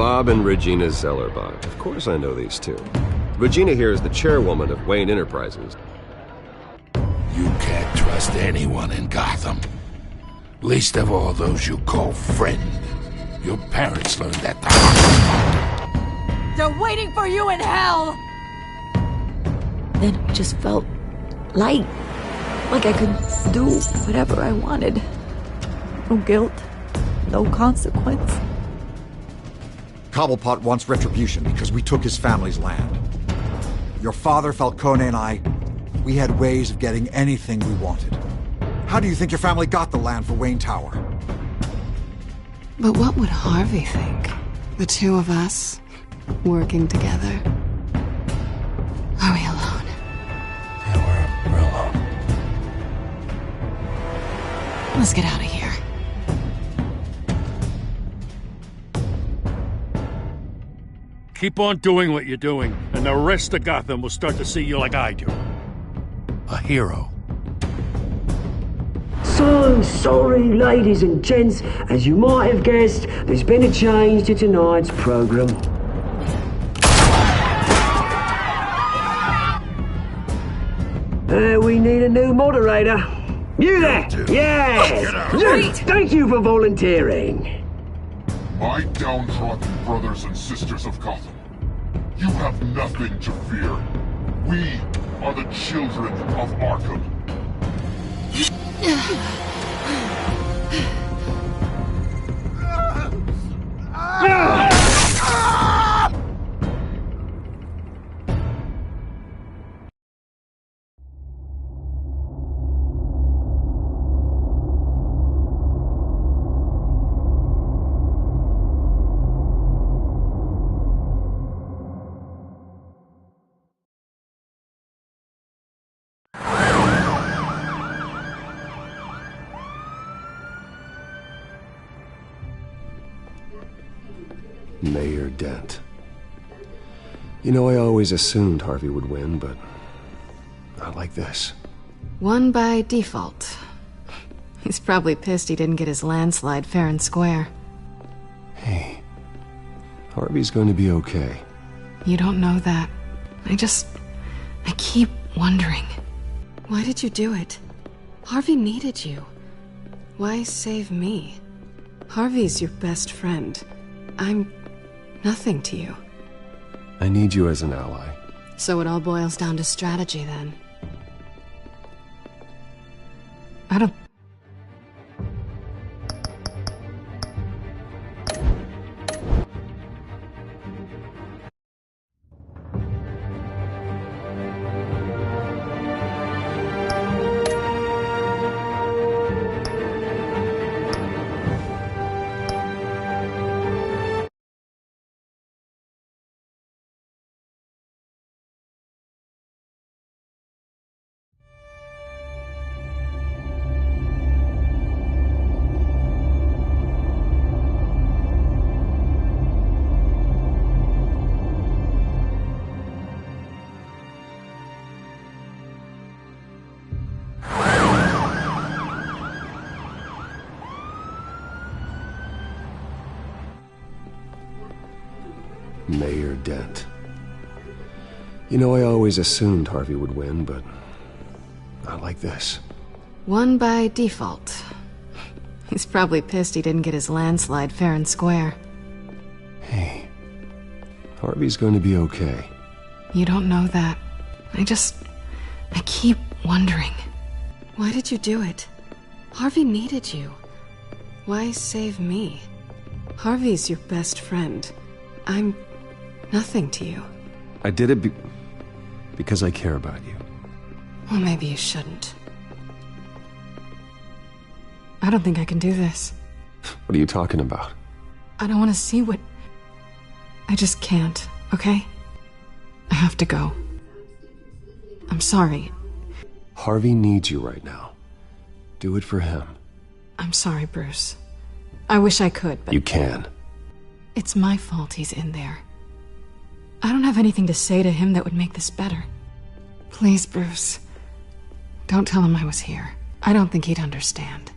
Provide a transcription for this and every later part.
Bob and Regina Zellerbach. Of course I know these two. Regina here is the chairwoman of Wayne Enterprises. You can't trust anyone in Gotham. Least of all those you call friend. Your parents learned that the hard way. They're waiting for you in hell! Then it just felt light. Like I could do whatever I wanted. No guilt. No consequence. Cobblepot wants retribution because we took his family's land. Your father, Falcone, and I, we had ways of getting anything we wanted. How do you think your family got the land for Wayne Tower? But what would Harvey think? The two of us, working together? Are we alone? Yeah, we're alone. Let's get out of here. Keep on doing what you're doing, and the rest of Gotham will start to see you like I do. A hero. So sorry, ladies and gents. As you might have guessed, there's been a change to tonight's program. We need a new moderator. You there? Yes! Yes! Thank you for volunteering. My downtrodden brothers and sisters of Gotham, you have nothing to fear. We are the children of Arkham. Mayor Dent. You know, I always assumed Harvey would win, but not like this. Won by default. He's probably pissed he didn't get his landslide fair and square. Hey, Harvey's going to be okay. You don't know that. I keep wondering. Why did you do it? Harvey needed you. Why save me? Harvey's your best friend. I'm nothing to you. I need you as an ally. So it all boils down to strategy, then. I don't... Mayor Dent. You know, I always assumed Harvey would win, but not like this. Won by default. He's probably pissed he didn't get his landslide fair and square. Hey, Harvey's going to be okay. You don't know that. I keep wondering. Why did you do it? Harvey needed you. Why save me? Harvey's your best friend. I'm nothing to you. I did it because I care about you. Well, maybe you shouldn't. I don't think I can do this. What are you talking about? I don't want to see what... I just can't, okay? I have to go. I'm sorry. Harvey needs you right now. Do it for him. I'm sorry, Bruce. I wish I could, but... You can. It's my fault he's in there. I don't have anything to say to him that would make this better. Please, Bruce. Don't tell him I was here. I don't think he'd understand.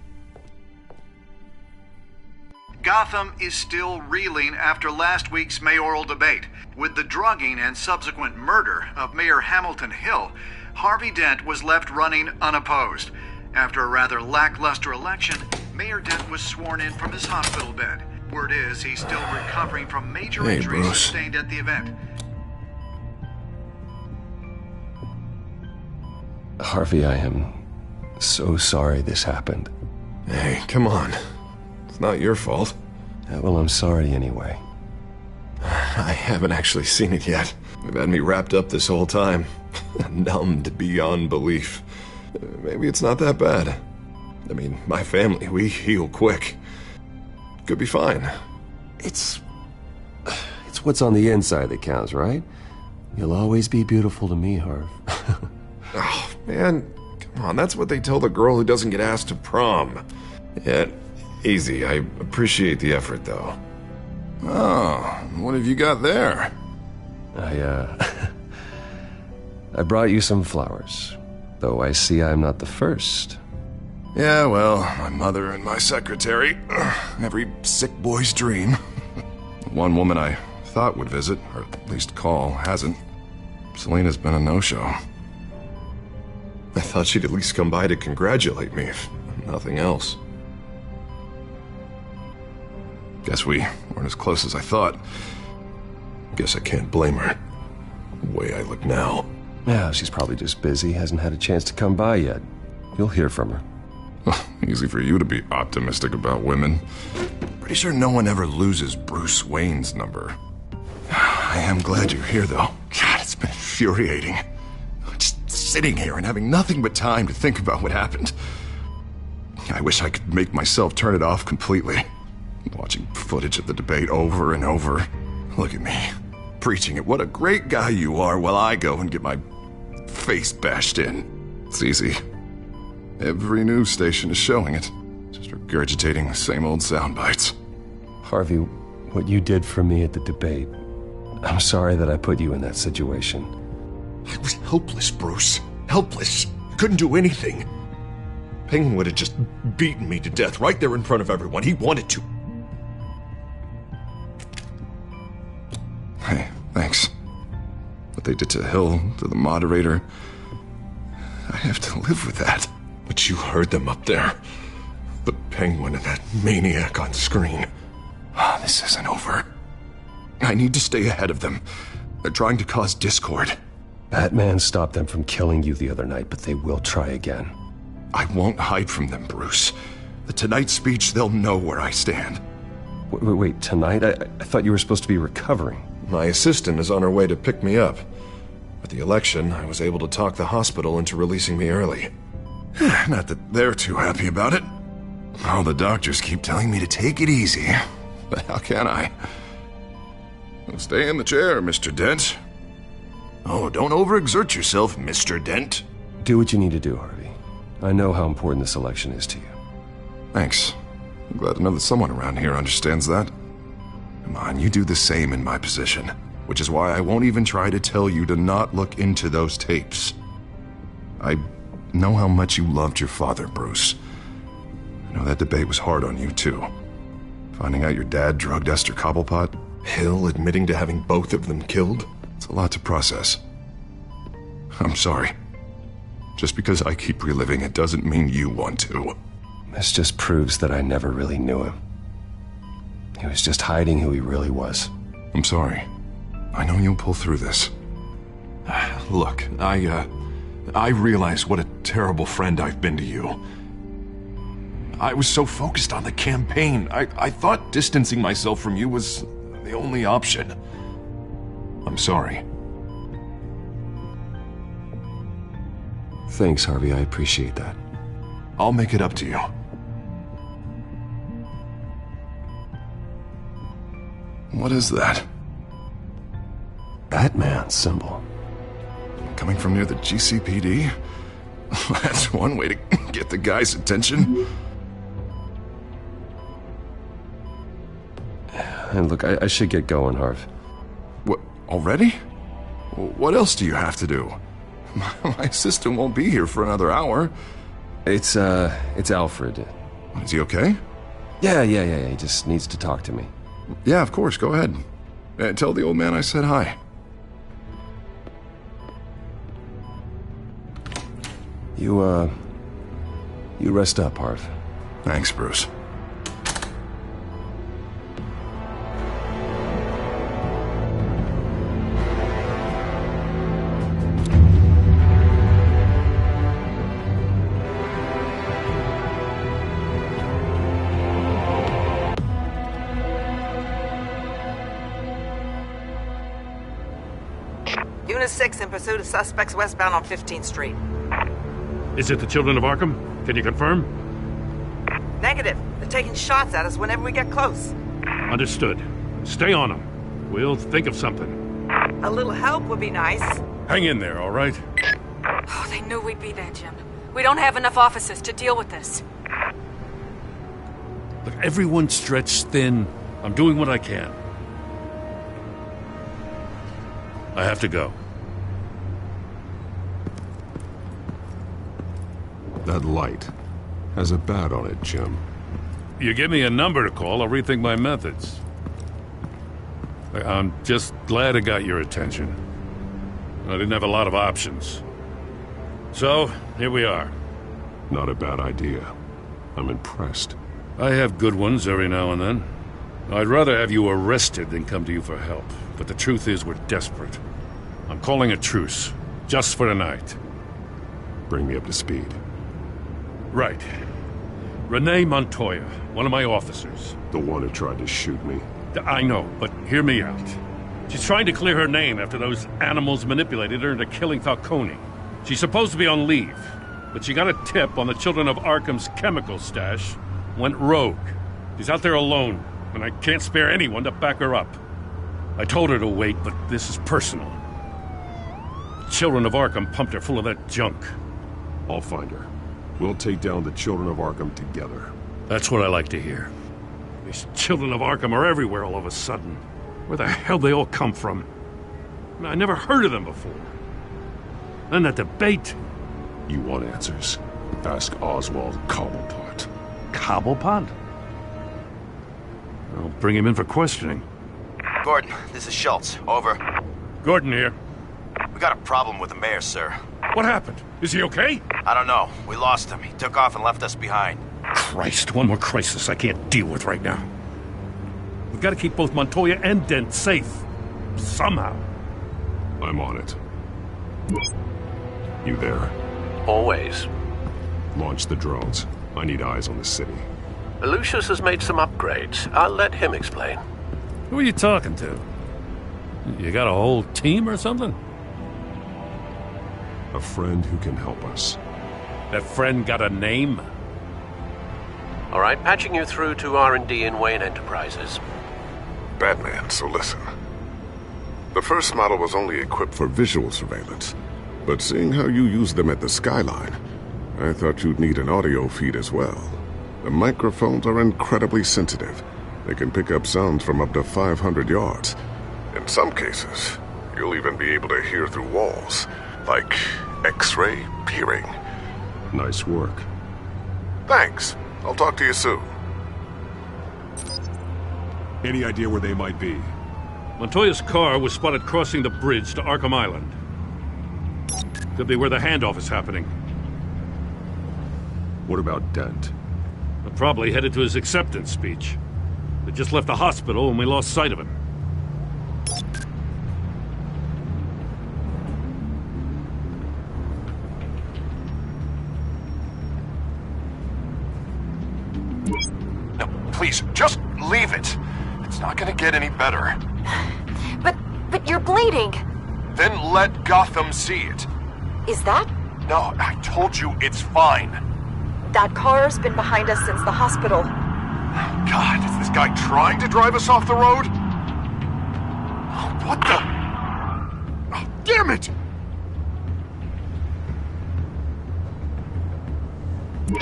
Gotham is still reeling after last week's mayoral debate. With the drugging and subsequent murder of Mayor Hamilton Hill, Harvey Dent was left running unopposed. After a rather lackluster election, Mayor Dent was sworn in from his hospital bed. Word is he's still recovering from major injuries sustained at the event. Harvey, I am so sorry this happened. Hey, come on. It's not your fault. Well, I'm sorry anyway. I haven't actually seen it yet. They've had me wrapped up this whole time. Numbed beyond belief. Maybe it's not that bad. I mean, my family, we heal quick. Could be fine. It's what's on the inside that counts, right? You'll always be beautiful to me, Harv. Oh, man. Come on, that's what they tell the girl who doesn't get asked to prom. Yeah, easy. I appreciate the effort, though. Oh, what have you got there? I brought you some flowers. Though I see I'm not the first. Yeah, well, my mother and my secretary. Every sick boy's dream. One woman I thought would visit, or at least call, hasn't. Selena's been a no-show. I thought she'd at least come by to congratulate me, if nothing else. Guess we weren't as close as I thought. Guess I can't blame her. The way I look now. Yeah, she's probably just busy, hasn't had a chance to come by yet. You'll hear from her. Easy for you to be optimistic about women. Pretty sure no one ever loses Bruce Wayne's number. I am glad you're here, though. God, it's been infuriating. Just sitting here and having nothing but time to think about what happened. I wish I could make myself turn it off completely. Watching footage of the debate over and over. Look at me, preaching at what a great guy you are while I go and get my face bashed in. It's easy. Every news station is showing it. Just regurgitating the same old sound bites. Harvey, what you did for me at the debate, I'm sorry that I put you in that situation. I was helpless, Bruce. Helpless. Couldn't do anything. Penguin would have just beaten me to death right there in front of everyone. He wanted to. Hey, thanks. What they did to Hill, to the moderator, I have to live with that. But you heard them up there. The Penguin and that maniac on screen. This isn't over. I need to stay ahead of them. They're trying to cause discord. Batman stopped them from killing you the other night, but they will try again. I won't hide from them, Bruce. The Tonight speech, they'll know where I stand. Wait, tonight? I thought you were supposed to be recovering. My assistant is on her way to pick me up. With the election, I was able to talk the hospital into releasing me early. Not that they're too happy about it. All the doctors keep telling me to take it easy. But how can I? Stay in the chair, Mr. Dent. Oh, don't overexert yourself, Mr. Dent. Do what you need to do, Harvey. I know how important this election is to you. Thanks. I'm glad to know that someone around here understands that. Come on, you do the same in my position. Which is why I won't even try to tell you to not look into those tapes. I know how much you loved your father, Bruce. I know that debate was hard on you, too. Finding out your dad drugged Esther Cobblepot, Hill admitting to having both of them killed, it's a lot to process. I'm sorry. Just because I keep reliving it doesn't mean you want to. This just proves that I never really knew him. He was just hiding who he really was. I'm sorry. I know you'll pull through this. Look, I realize what a terrible friend I've been to you. I was so focused on the campaign. I thought distancing myself from you was the only option. I'm sorry. Thanks, Harvey. I appreciate that. I'll make it up to you. What is that? Batman symbol. Coming from near the GCPD? That's one way to get the guy's attention. And look, I should get going, Harv. What, already? What else do you have to do? My assistant won't be here for another hour. It's Alfred. Is he okay? Yeah, he just needs to talk to me. Yeah, of course, go ahead. Tell the old man I said hi. You rest up, Harv. Thanks, Bruce. Unit 6 in pursuit of suspects westbound on 15th Street. Is it the Children of Arkham? Can you confirm? Negative. They're taking shots at us whenever we get close. Understood. Stay on them. We'll think of something. A little help would be nice. Hang in there, all right? Oh, they knew we'd be there, Jim. We don't have enough officers to deal with this. Look, everyone's stretched thin. I'm doing what I can. I have to go. That light has a bat on it, Jim. You give me a number to call, I'll rethink my methods. I'm just glad I got your attention. I didn't have a lot of options. So, here we are. Not a bad idea. I'm impressed. I have good ones every now and then. I'd rather have you arrested than come to you for help. But the truth is, we're desperate. I'm calling a truce, just for tonight. Bring me up to speed. Right. Renee Montoya, one of my officers. The one who tried to shoot me. I know, but hear me out. She's trying to clear her name after those animals manipulated her into killing Falcone. She's supposed to be on leave, but she got a tip on the Children of Arkham's chemical stash, went rogue. She's out there alone, and I can't spare anyone to back her up. I told her to wait, but this is personal. The Children of Arkham pumped her full of that junk. I'll find her. We'll take down the Children of Arkham together. That's what I like to hear. These Children of Arkham are everywhere all of a sudden. Where the hell they all come from? I never heard of them before. Then that debate. You want answers? Ask Oswald Cobblepot. Cobblepot? I'll bring him in for questioning. Gordon, this is Schultz. Over. Gordon here. We got a problem with the mayor, sir. What happened? Is he okay? I don't know. We lost him. He took off and left us behind. Christ, one more crisis I can't deal with right now. We've got to keep both Montoya and Dent safe. Somehow. I'm on it. You there? Always. Launch the drones. I need eyes on the city. Lucius has made some upgrades. I'll let him explain. Who are you talking to? You got a whole team or something? A friend who can help us. That friend got a name? All right, patching you through to R&D in Wayne Enterprises. Batman, so listen. The first model was only equipped for visual surveillance, but seeing how you use them at the Skyline, I thought you'd need an audio feed as well. The microphones are incredibly sensitive. They can pick up sounds from up to 500 yards. In some cases, you'll even be able to hear through walls, like X-ray peering. Nice work. Thanks. I'll talk to you soon. Any idea where they might be? Montoya's car was spotted crossing the bridge to Arkham Island. Could be where the handoff is happening. What about Dent? They're probably headed to his acceptance speech. They just left the hospital and we lost sight of him. Please, just leave it. It's not gonna get any better. But you're bleeding. Then let Gotham see it. Is that? No, I told you it's fine. That car's been behind us since the hospital. God, is this guy trying to drive us off the road? What the? Oh, damn it!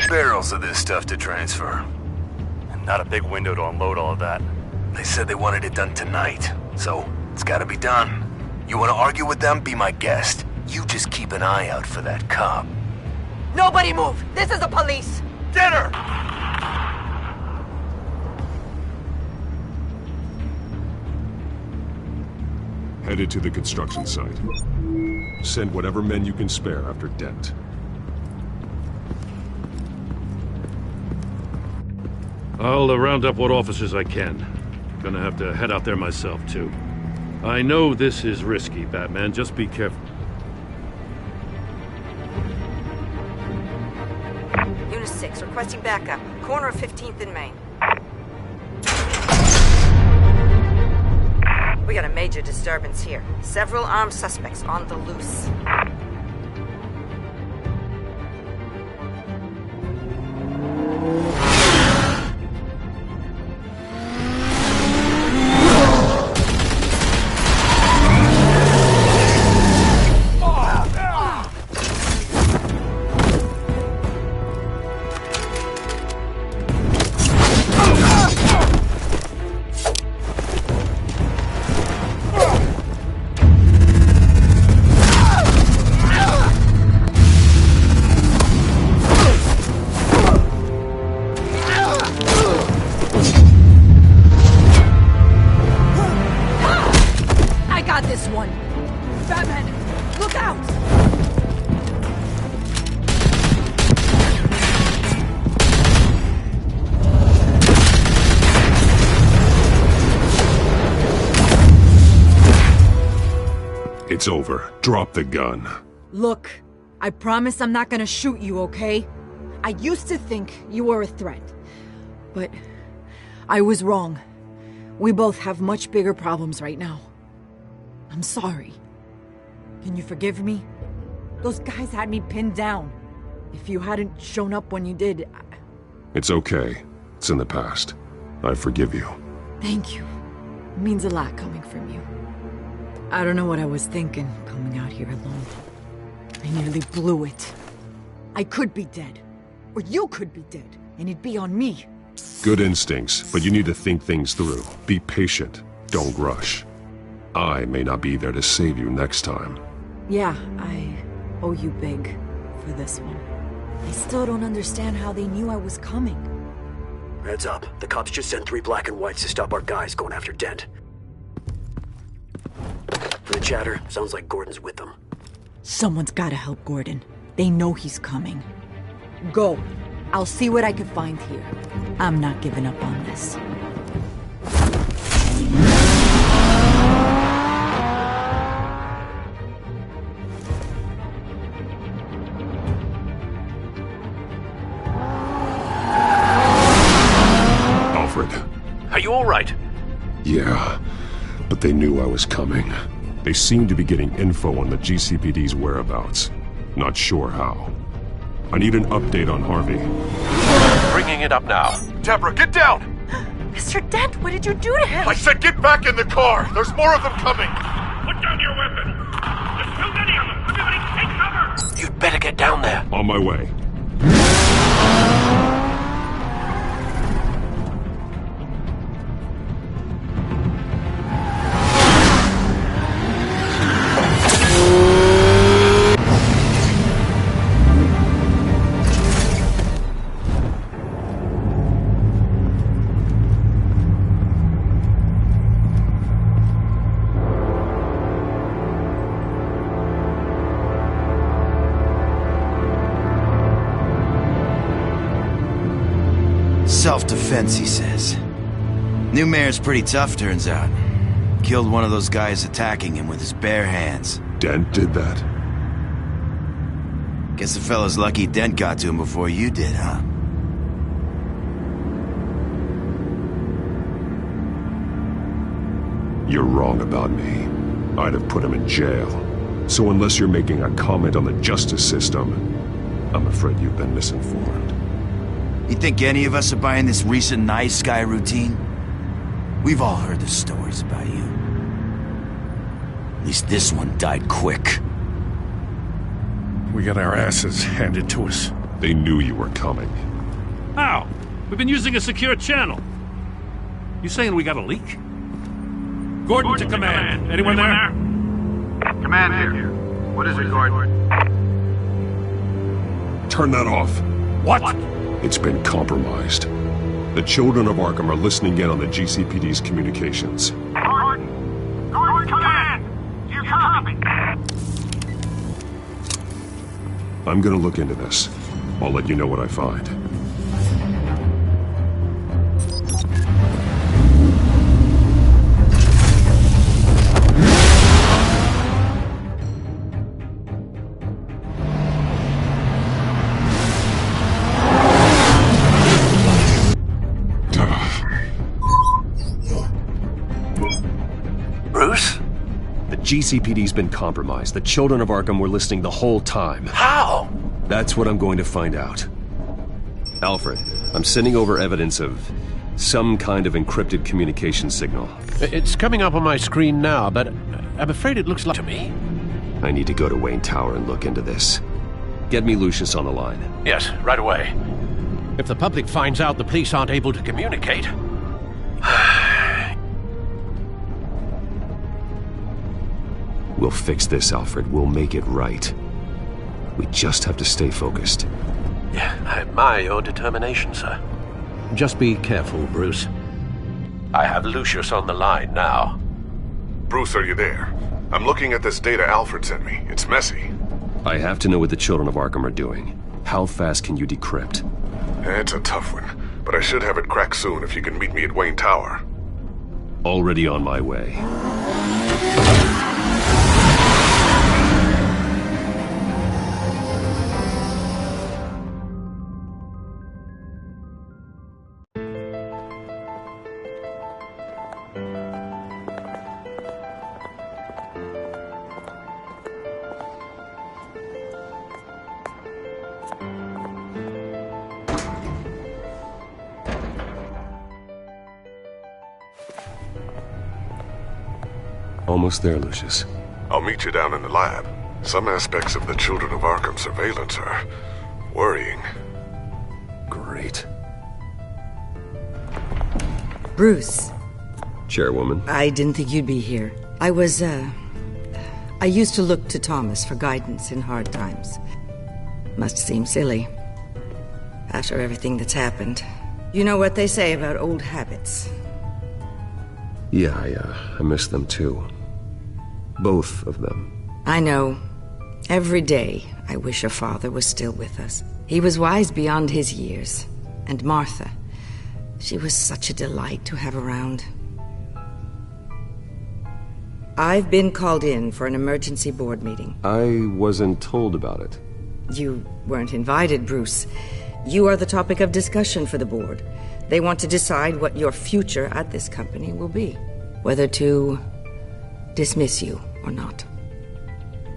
Barrels of this stuff to transfer. Not a big window to unload all of that. They said they wanted it done tonight, so it's gotta be done. You wanna argue with them? Be my guest. You just keep an eye out for that cop. Nobody move! This is the police! Get her! headed to the construction site. Send whatever men you can spare after Dent. I'll round up what officers I can. Gonna have to head out there myself, too. I know this is risky, Batman. Just be careful. Unit 6, requesting backup. Corner of 15th and Main. We got a major disturbance here. Several armed suspects on the loose. It's over. Drop the gun. Look, I promise I'm not gonna shoot you, okay? I used to think you were a threat. But I was wrong. We both have much bigger problems right now. I'm sorry. Can you forgive me? Those guys had me pinned down. If you hadn't shown up when you did... It's okay. It's in the past. I forgive you. Thank you. It means a lot coming from you. I don't know what I was thinking, coming out here alone. I nearly blew it. I could be dead. Or you could be dead, and it'd be on me. Good instincts, but you need to think things through. Be patient. Don't rush. I may not be there to save you next time. Yeah, I owe you big for this one. I still don't understand how they knew I was coming. Heads up. The cops just sent 3 black and whites to stop our guys going after Dent. The chatter sounds like Gordon's with them. Someone's gotta help Gordon. They know he's coming. Go. I'll see what I can find here. I'm not giving up on this. Alfred. Are you all right? Yeah, but they knew I was coming. They seem to be getting info on the GCPD's whereabouts. Not sure how. I need an update on Harvey. Bringing it up now. Deborah, get down! Mr. Dent, what did you do to him? I said get back in the car! There's more of them coming! Put down your weapon! There's too many of them! Everybody take cover! You'd better get down there. On my way. Self-defense, he says. New mayor's pretty tough, turns out. Killed one of those guys attacking him with his bare hands. Dent did that? Guess the fella's lucky Dent got to him before you did, huh? You're wrong about me. I'd have put him in jail. So unless you're making a comment on the justice system, I'm afraid you've been misinformed. You think any of us are buying this recent nice guy routine? We've all heard the stories about you. At least this one died quick. We got our asses handed to us. They knew you were coming. How? We've been using a secure channel. You saying we got a leak? Gordon to command. Anyone there? Command here. What is it, Gordon? Turn that off. What? It's been compromised. The children of Arkham are listening in on the GCPD's communications. Gordon, command! Copy. I'm gonna look into this. I'll let you know what I find. Bruce? The GCPD's been compromised. The children of Arkham were listening the whole time. How? That's what I'm going to find out. Alfred, I'm sending over evidence of some kind of encrypted communication signal. It's coming up on my screen now, but I'm afraid it looks like to me. I need to go to Wayne Tower and look into this. Get me Lucius on the line. Yes, right away. If the public finds out the police aren't able to communicate... We'll fix this, Alfred. We'll make it right. We just have to stay focused. Yeah, I admire your determination, sir. Just be careful, Bruce. I have Lucius on the line now. Bruce, are you there? I'm looking at this data Alfred sent me. It's messy. I have to know what the children of Arkham are doing. How fast can you decrypt? It's a tough one, but I should have it cracked soon if you can meet me at Wayne Tower. Already on my way. Almost there, Lucius. I'll meet you down in the lab. Some aspects of the Children of Arkham surveillance are worrying. Great. Bruce. Chairwoman. I didn't think you'd be here. I used to look to Thomas for guidance in hard times. Must seem silly. After everything that's happened. You know what they say about old habits. Yeah, I miss them too. Both of them. I know. Every day, I wish your father was still with us. He was wise beyond his years. And Martha, she was such a delight to have around. I've been called in for an emergency board meeting. I wasn't told about it. You weren't invited, Bruce. You are the topic of discussion for the board. They want to decide what your future at this company will be. Whether to dismiss you or not.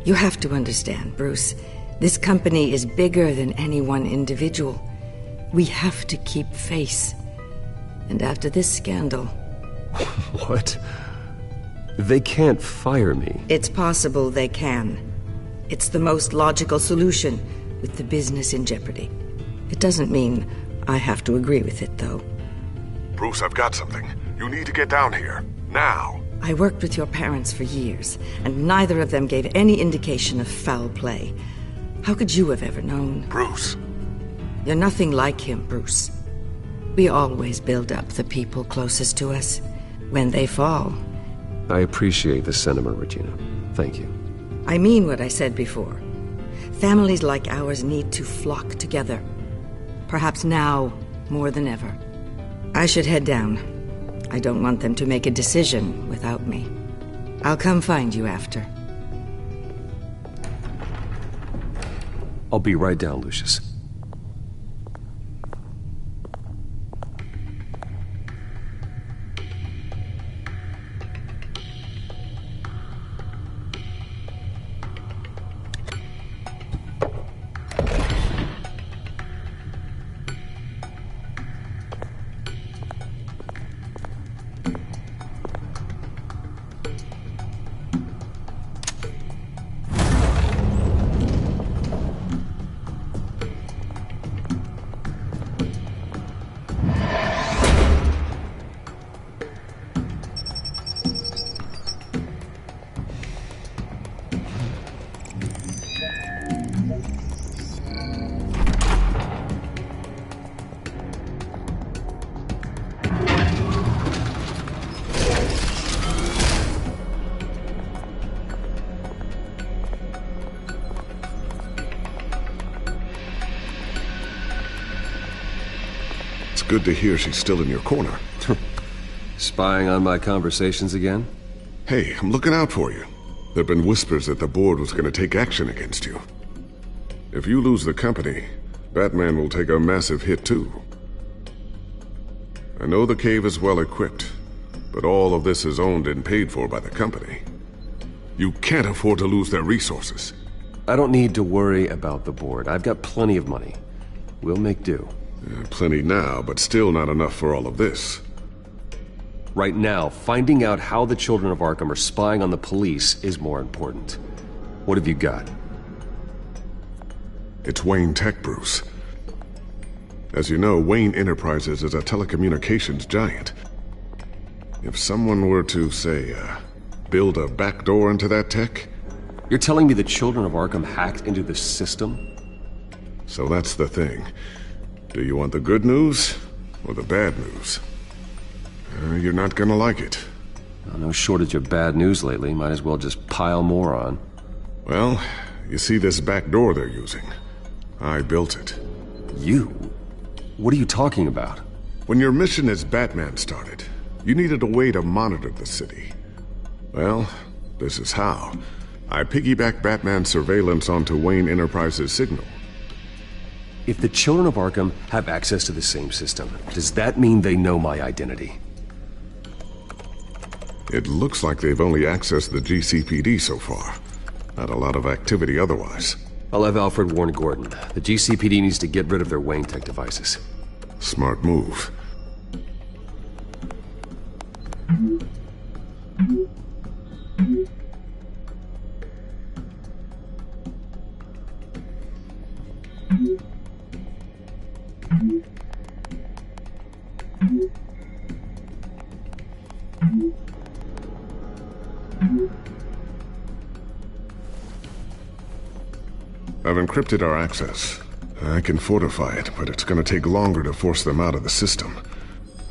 You have to understand, Bruce. This company is bigger than any one individual. We have to keep face. And after this scandal... What? They can't fire me. It's possible they can. It's the most logical solution with the business in jeopardy. It doesn't mean I have to agree with it, though. Bruce, I've got something. You need to get down here. Now. I worked with your parents for years, and neither of them gave any indication of foul play. How could you have ever known? Bruce. You're nothing like him, Bruce. We always build up the people closest to us. When they fall... I appreciate the sentiment, Regina. Thank you. I mean what I said before. Families like ours need to flock together. Perhaps now more than ever. I should head down. I don't want them to make a decision without me. I'll come find you after. I'll be right down, Lucius. good to hear she's still in your corner. Spying on my conversations again? Hey, I'm looking out for you. There've been whispers that the board was going to take action against you. If you lose the company, Batman will take a massive hit too. I know the cave is well equipped, but all of this is owned and paid for by the company. You can't afford to lose their resources. I don't need to worry about the board. I've got plenty of money. We'll make do. Plenty now, but still not enough for all of this. Right now, finding out how the children of Arkham are spying on the police is more important. What have you got? It's Wayne Tech, Bruce. As you know, Wayne Enterprises is a telecommunications giant. If someone were to, say, build a backdoor into that tech... You're telling me the children of Arkham hacked into the system? So that's the thing. Do you want the good news or the bad news? You're not gonna like it. No shortage of bad news lately. Might as well just pile more on. Well, you see this back door they're using? I built it. You? What are you talking about? When your mission as Batman started, you needed a way to monitor the city. Well, this is how. I piggybacked Batman's surveillance onto Wayne Enterprises' signal. If the children of Arkham have access to the same system, does that mean they know my identity? It looks like they've only accessed the GCPD so far. Not a lot of activity otherwise. I'll have Alfred warn Gordon. The GCPD needs to get rid of their Wayne Tech devices. Smart move. I've encrypted our access. I can fortify it, but it's going to take longer to force them out of the system.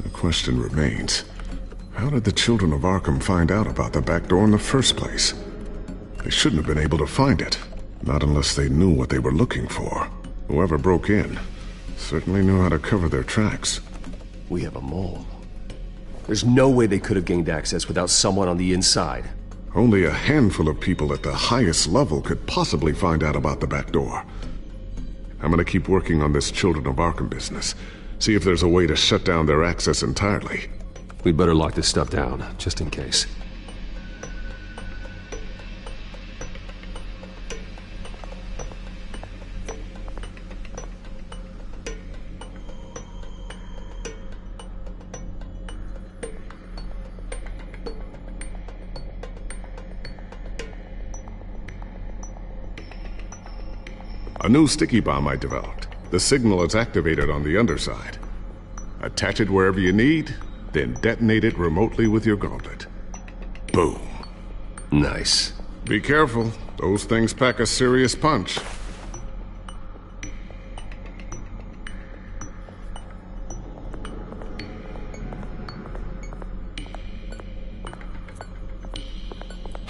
The question remains, how did the children of Arkham find out about the back door in the first place? They shouldn't have been able to find it. Not unless they knew what they were looking for. Whoever broke in certainly knew how to cover their tracks. We have a mole. There's no way they could have gained access without someone on the inside. Only a handful of people at the highest level could possibly find out about the back door. I'm gonna keep working on this Children of Arkham business. See if there's a way to shut down their access entirely. We'd better lock this stuff down, just in case. A new sticky bomb I developed. The signal is activated on the underside. Attach it wherever you need, then detonate it remotely with your gauntlet. Boom. Nice. Be careful. Those things pack a serious punch.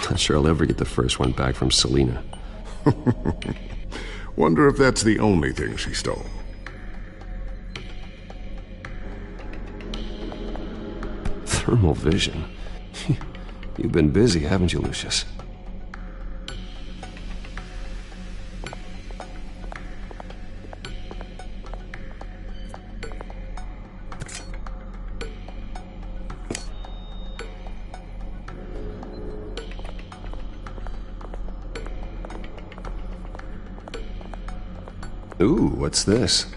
Not sure I'll ever get the first one back from Selina. Wonder if that's the only thing she stole. Thermal vision. You've been busy, haven't you, Lucius? Ooh, what's this?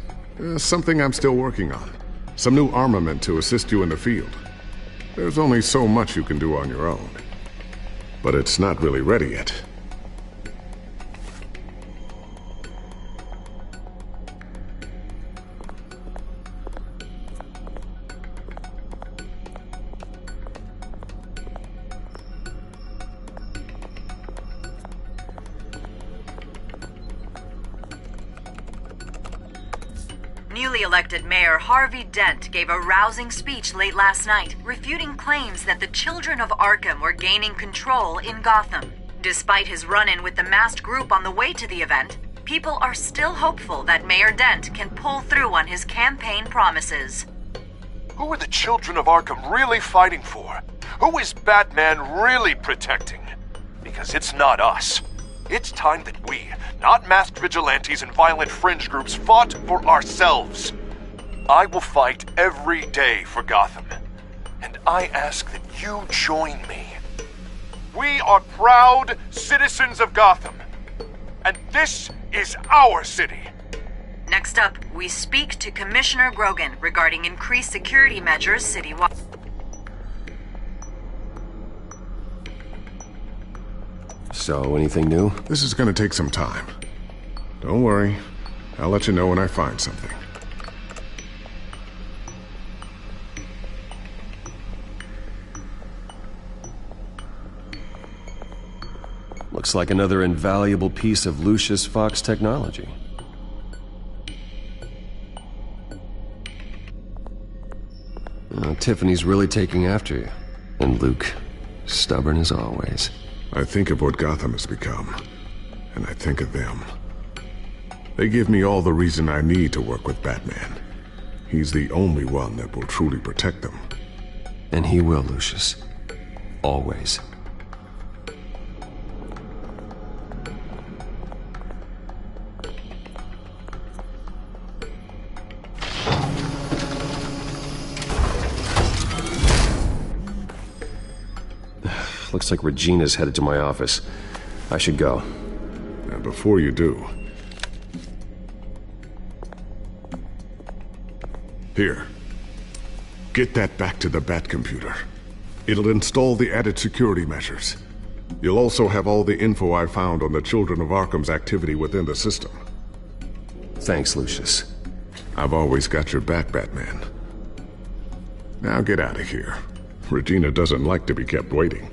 Something I'm still working on. Some new armament to assist you in the field. There's only so much you can do on your own. But it's not really ready yet. Newly elected Mayor Harvey Dent gave a rousing speech late last night, refuting claims that the children of Arkham were gaining control in Gotham. Despite his run-in with the masked group on the way to the event, people are still hopeful that Mayor Dent can pull through on his campaign promises. Who are the children of Arkham really fighting for? Who is Batman really protecting? Because it's not us. It's time that we, not masked vigilantes and violent fringe groups, fought for ourselves. I will fight every day for Gotham. And I ask that you join me. We are proud citizens of Gotham. And this is our city. Next up, we speak to Commissioner Grogan regarding increased security measures citywide. So, anything new? This is gonna take some time. Don't worry. I'll let you know when I find something. Looks like another invaluable piece of Lucius Fox technology. Tiffany's really taking after you. And Luke, stubborn as always. I think of what Gotham has become, and I think of them. They give me all the reason I need to work with Batman. He's the only one that will truly protect them. And he will, Lucius. Always. Looks like Regina's headed to my office. I should go. And before you do... Here. Get that back to the Batcomputer. It'll install the added security measures. You'll also have all the info I found on the Children of Arkham's activity within the system. Thanks, Lucius. I've always got your back, Batman. Now get out of here. Regina doesn't like to be kept waiting.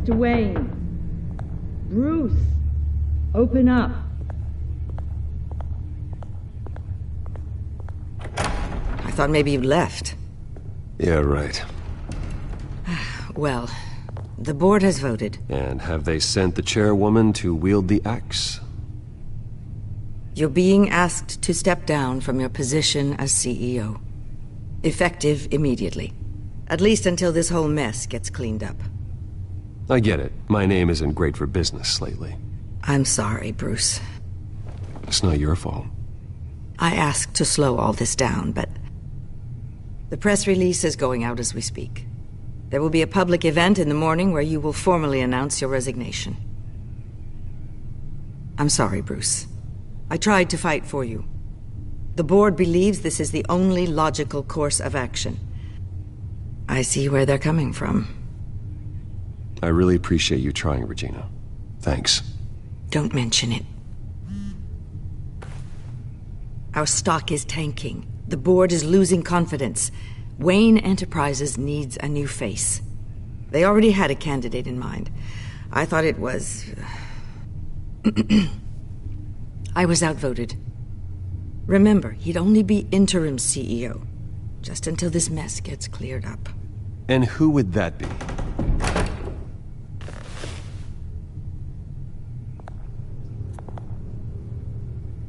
Mr. Wayne. Bruce. Open up. I thought maybe you left. Yeah, right. Well, the board has voted. And have they sent the chairwoman to wield the axe? You're being asked to step down from your position as CEO. Effective immediately. At least until this whole mess gets cleaned up. I get it. My name isn't great for business lately. I'm sorry, Bruce. It's not your fault. I asked to slow all this down, but... the press release is going out as we speak. There will be a public event in the morning where you will formally announce your resignation. I'm sorry, Bruce. I tried to fight for you. The board believes this is the only logical course of action. I see where they're coming from. I really appreciate you trying, Regina. Thanks. Don't mention it. Our stock is tanking. The board is losing confidence. Wayne Enterprises needs a new face. They already had a candidate in mind. I thought it was... I was outvoted. Remember, he'd only be interim CEO, just until this mess gets cleared up. And who would that be?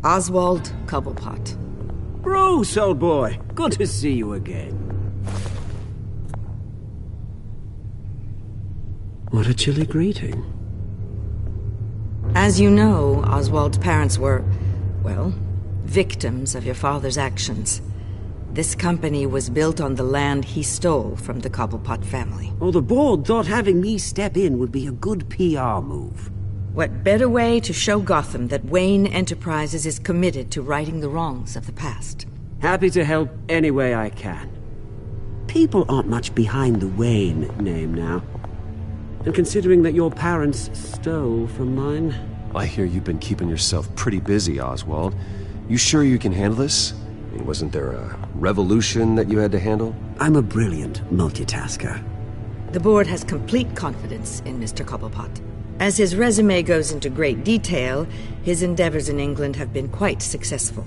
Oswald Cobblepot. Bruce, old boy. Good to see you again. What a chilly greeting. As you know, Oswald's parents were, well, victims of your father's actions. This company was built on the land he stole from the Cobblepot family. Oh, the board thought having me step in would be a good PR move. What better way to show Gotham that Wayne Enterprises is committed to righting the wrongs of the past? Happy to help any way I can. People aren't much behind the Wayne name now. And considering that your parents stole from mine... I hear you've been keeping yourself pretty busy, Oswald. You sure you can handle this? I mean, wasn't there a revolution that you had to handle? I'm a brilliant multitasker. The board has complete confidence in Mr. Cobblepot. As his resume goes into great detail, his endeavors in England have been quite successful.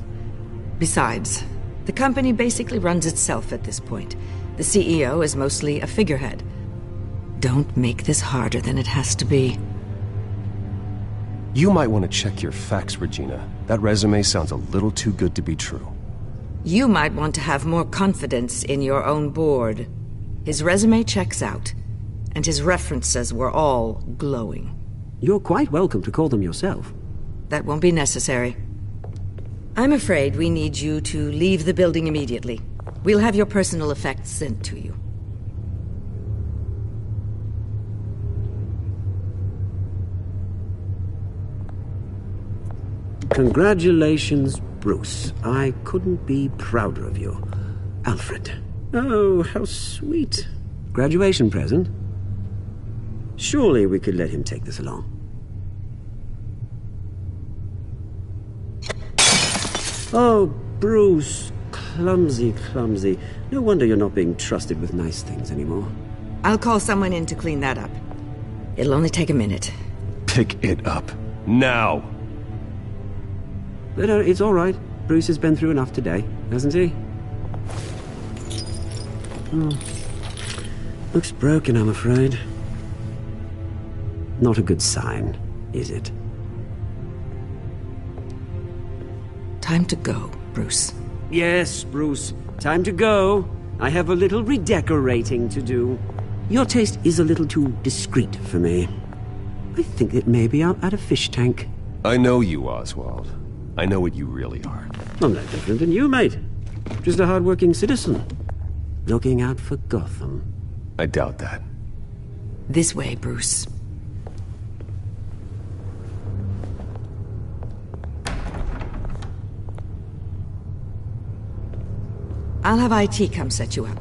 Besides, the company basically runs itself at this point. The CEO is mostly a figurehead. Don't make this harder than it has to be. You might want to check your facts, Regina. That resume sounds a little too good to be true. You might want to have more confidence in your own board. His resume checks out, and his references were all glowing. You're quite welcome to call them yourself. That won't be necessary. I'm afraid we need you to leave the building immediately. We'll have your personal effects sent to you. Congratulations, Bruce. I couldn't be prouder of you. Alfred. Oh, how sweet. Graduation present? Surely we could let him take this along. Oh, Bruce. Clumsy, clumsy. No wonder you're not being trusted with nice things anymore. I'll call someone in to clean that up. It'll only take a minute. Pick it up. Now! But it's all right. Bruce has been through enough today, hasn't he? Looks broken, I'm afraid. Not a good sign, is it? Time to go, Bruce. Yes, Bruce. Time to go. I have a little redecorating to do. Your taste is a little too discreet for me. I think that maybe I'm at a fish tank. I know you, Oswald. I know what you really are. I'm no different than you, mate. Just a hard-working citizen. Looking out for Gotham. I doubt that. This way, Bruce. I'll have IT come set you up.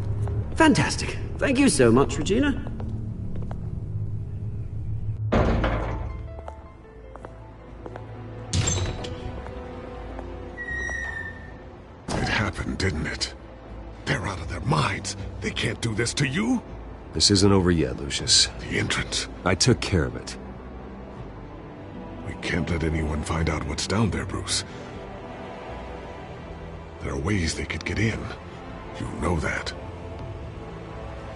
Fantastic. Thank you so much, Regina. It happened, didn't it? They're out of their minds. They can't do this to you. This isn't over yet, Lucius. The entrance. I took care of it. We can't let anyone find out what's down there, Bruce. There are ways they could get in. You know that.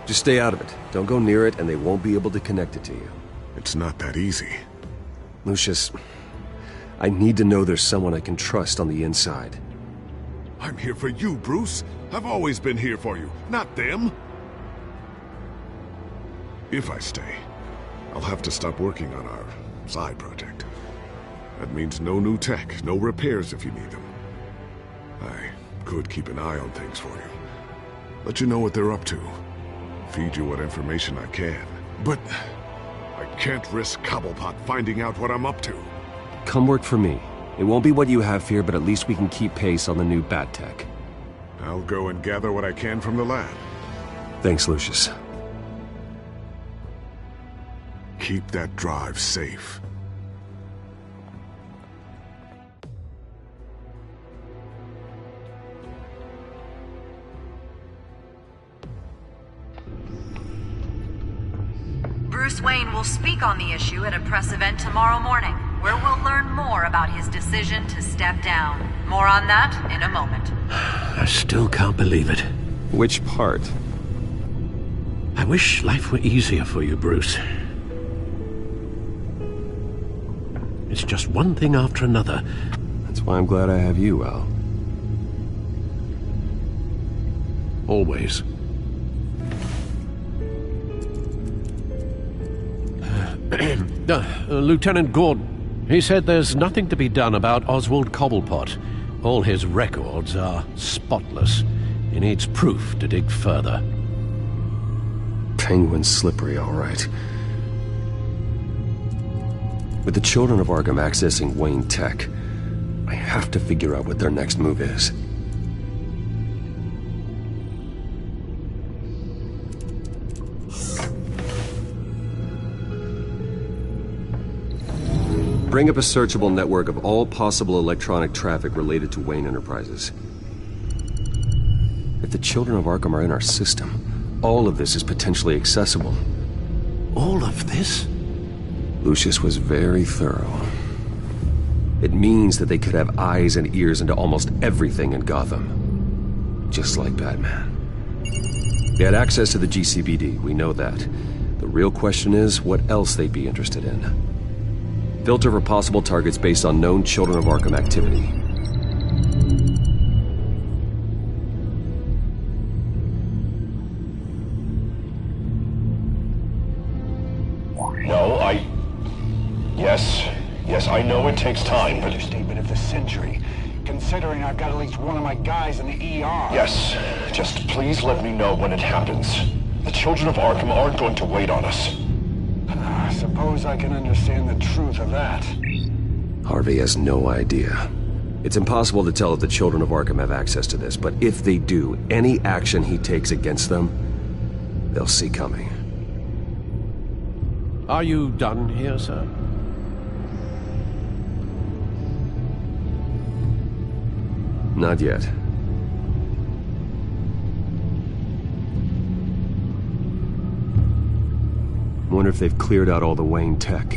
Just stay out of it. Don't go near it, and they won't be able to connect it to you. It's not that easy. Lucius, I need to know there's someone I can trust on the inside. I'm here for you, Bruce. I've always been here for you, not them. If I stay, I'll have to stop working on our side project. That means no new tech, no repairs if you need them. I could keep an eye on things for you. Let you know what they're up to. Feed you what information I can. But I can't risk Cobblepot finding out what I'm up to. Come work for me. It won't be what you have here, but at least we can keep pace on the new bat tech. I'll go and gather what I can from the lab. Thanks, Lucius. Keep that drive safe. Bruce Wayne will speak on the issue at a press event tomorrow morning, where we'll learn more about his decision to step down. More on that in a moment. I still can't believe it. Which part? I wish life were easier for you, Bruce. It's just one thing after another. That's why I'm glad I have you, Al. Always. Lieutenant Gordon, he said there's nothing to be done about Oswald Cobblepot. All his records are spotless. He needs proof to dig further. Penguin's slippery, all right. With the children of Arkham accessing Wayne Tech, I have to figure out what their next move is. Bring up a searchable network of all possible electronic traffic related to Wayne Enterprises. If the children of Arkham are in our system, all of this is potentially accessible. All of this? Lucius was very thorough. It means that they could have eyes and ears into almost everything in Gotham. Just like Batman. They had access to the GCPD, we know that. The real question is what else they'd be interested in. Filter for possible targets based on known Children of Arkham activity. No, Yes, I know it takes time, but... Understatement of the century, considering I've got at least one of my guys in the ER. Yes, just please let me know when it happens. The Children of Arkham aren't going to wait on us. I suppose I can understand the truth of that. Harvey has no idea. It's impossible to tell if the Children of Arkham have access to this, but if they do, any action he takes against them, they'll see coming. Are you done here, sir? Not yet. Wonder if they've cleared out all the Wayne tech.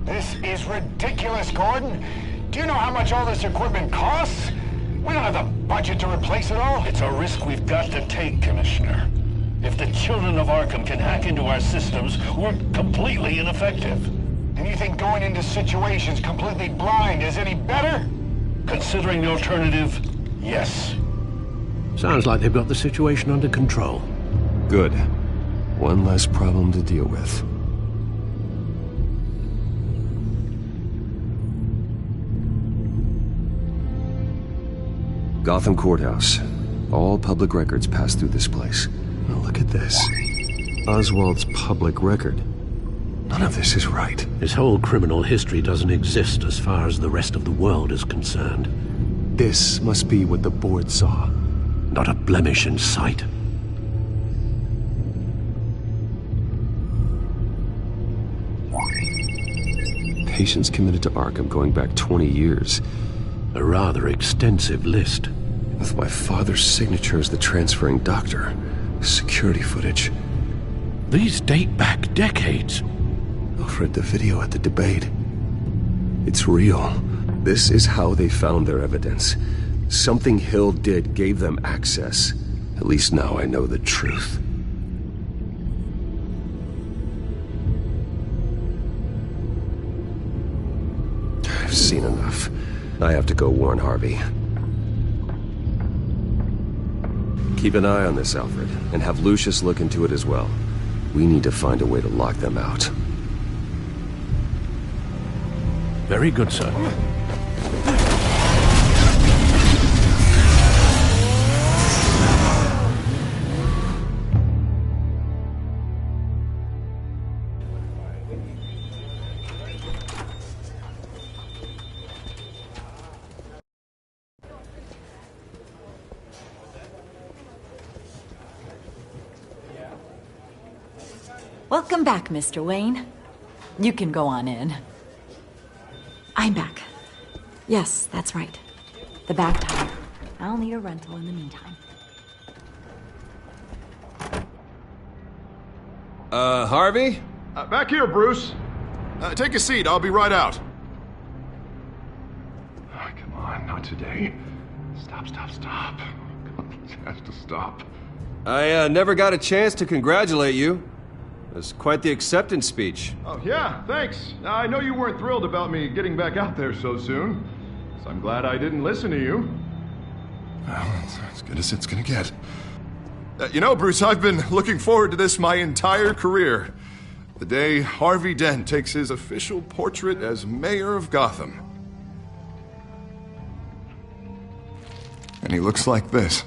This is ridiculous, Gordon. Do you know how much all this equipment costs? We don't have the budget to replace it all. It's a risk we've got to take, Commissioner. If the Children of Arkham can hack into our systems, we're completely ineffective. And you think going into situations completely blind is any better? Considering the alternative, yes. Sounds like they've got the situation under control. Good. One less problem to deal with. Gotham Courthouse. All public records pass through this place. Now look at this. Oswald's public record. None of this is right. His whole criminal history doesn't exist as far as the rest of the world is concerned. This must be what the board saw. Not a blemish in sight. Patients committed to Arkham going back 20 years. A rather extensive list. With my father's signature as the transferring doctor. Security footage. These date back decades. Alfred, the video at the debate. It's real. This is how they found their evidence. Something Hill did gave them access. At least now I know the truth. I've seen enough. I have to go warn Harvey. Keep an eye on this, Alfred, and have Lucius look into it as well. We need to find a way to lock them out. Very good, sir. Welcome back, Mr. Wayne. You can go on in. I'm back. Yes, that's right. The back tire. I'll need a rental in the meantime. Harvey? Back here, Bruce. Take a seat, I'll be right out. Oh, come on, not today. Stop. Come on, this has to stop. I never got a chance to congratulate you. It was quite the acceptance speech. Oh, yeah, thanks. I know you weren't thrilled about me getting back out there so soon, so I'm glad I didn't listen to you. Well, it's as good as it's gonna get. You know, Bruce, I've been looking forward to this my entire career. The day Harvey Dent takes his official portrait as mayor of Gotham. And he looks like this.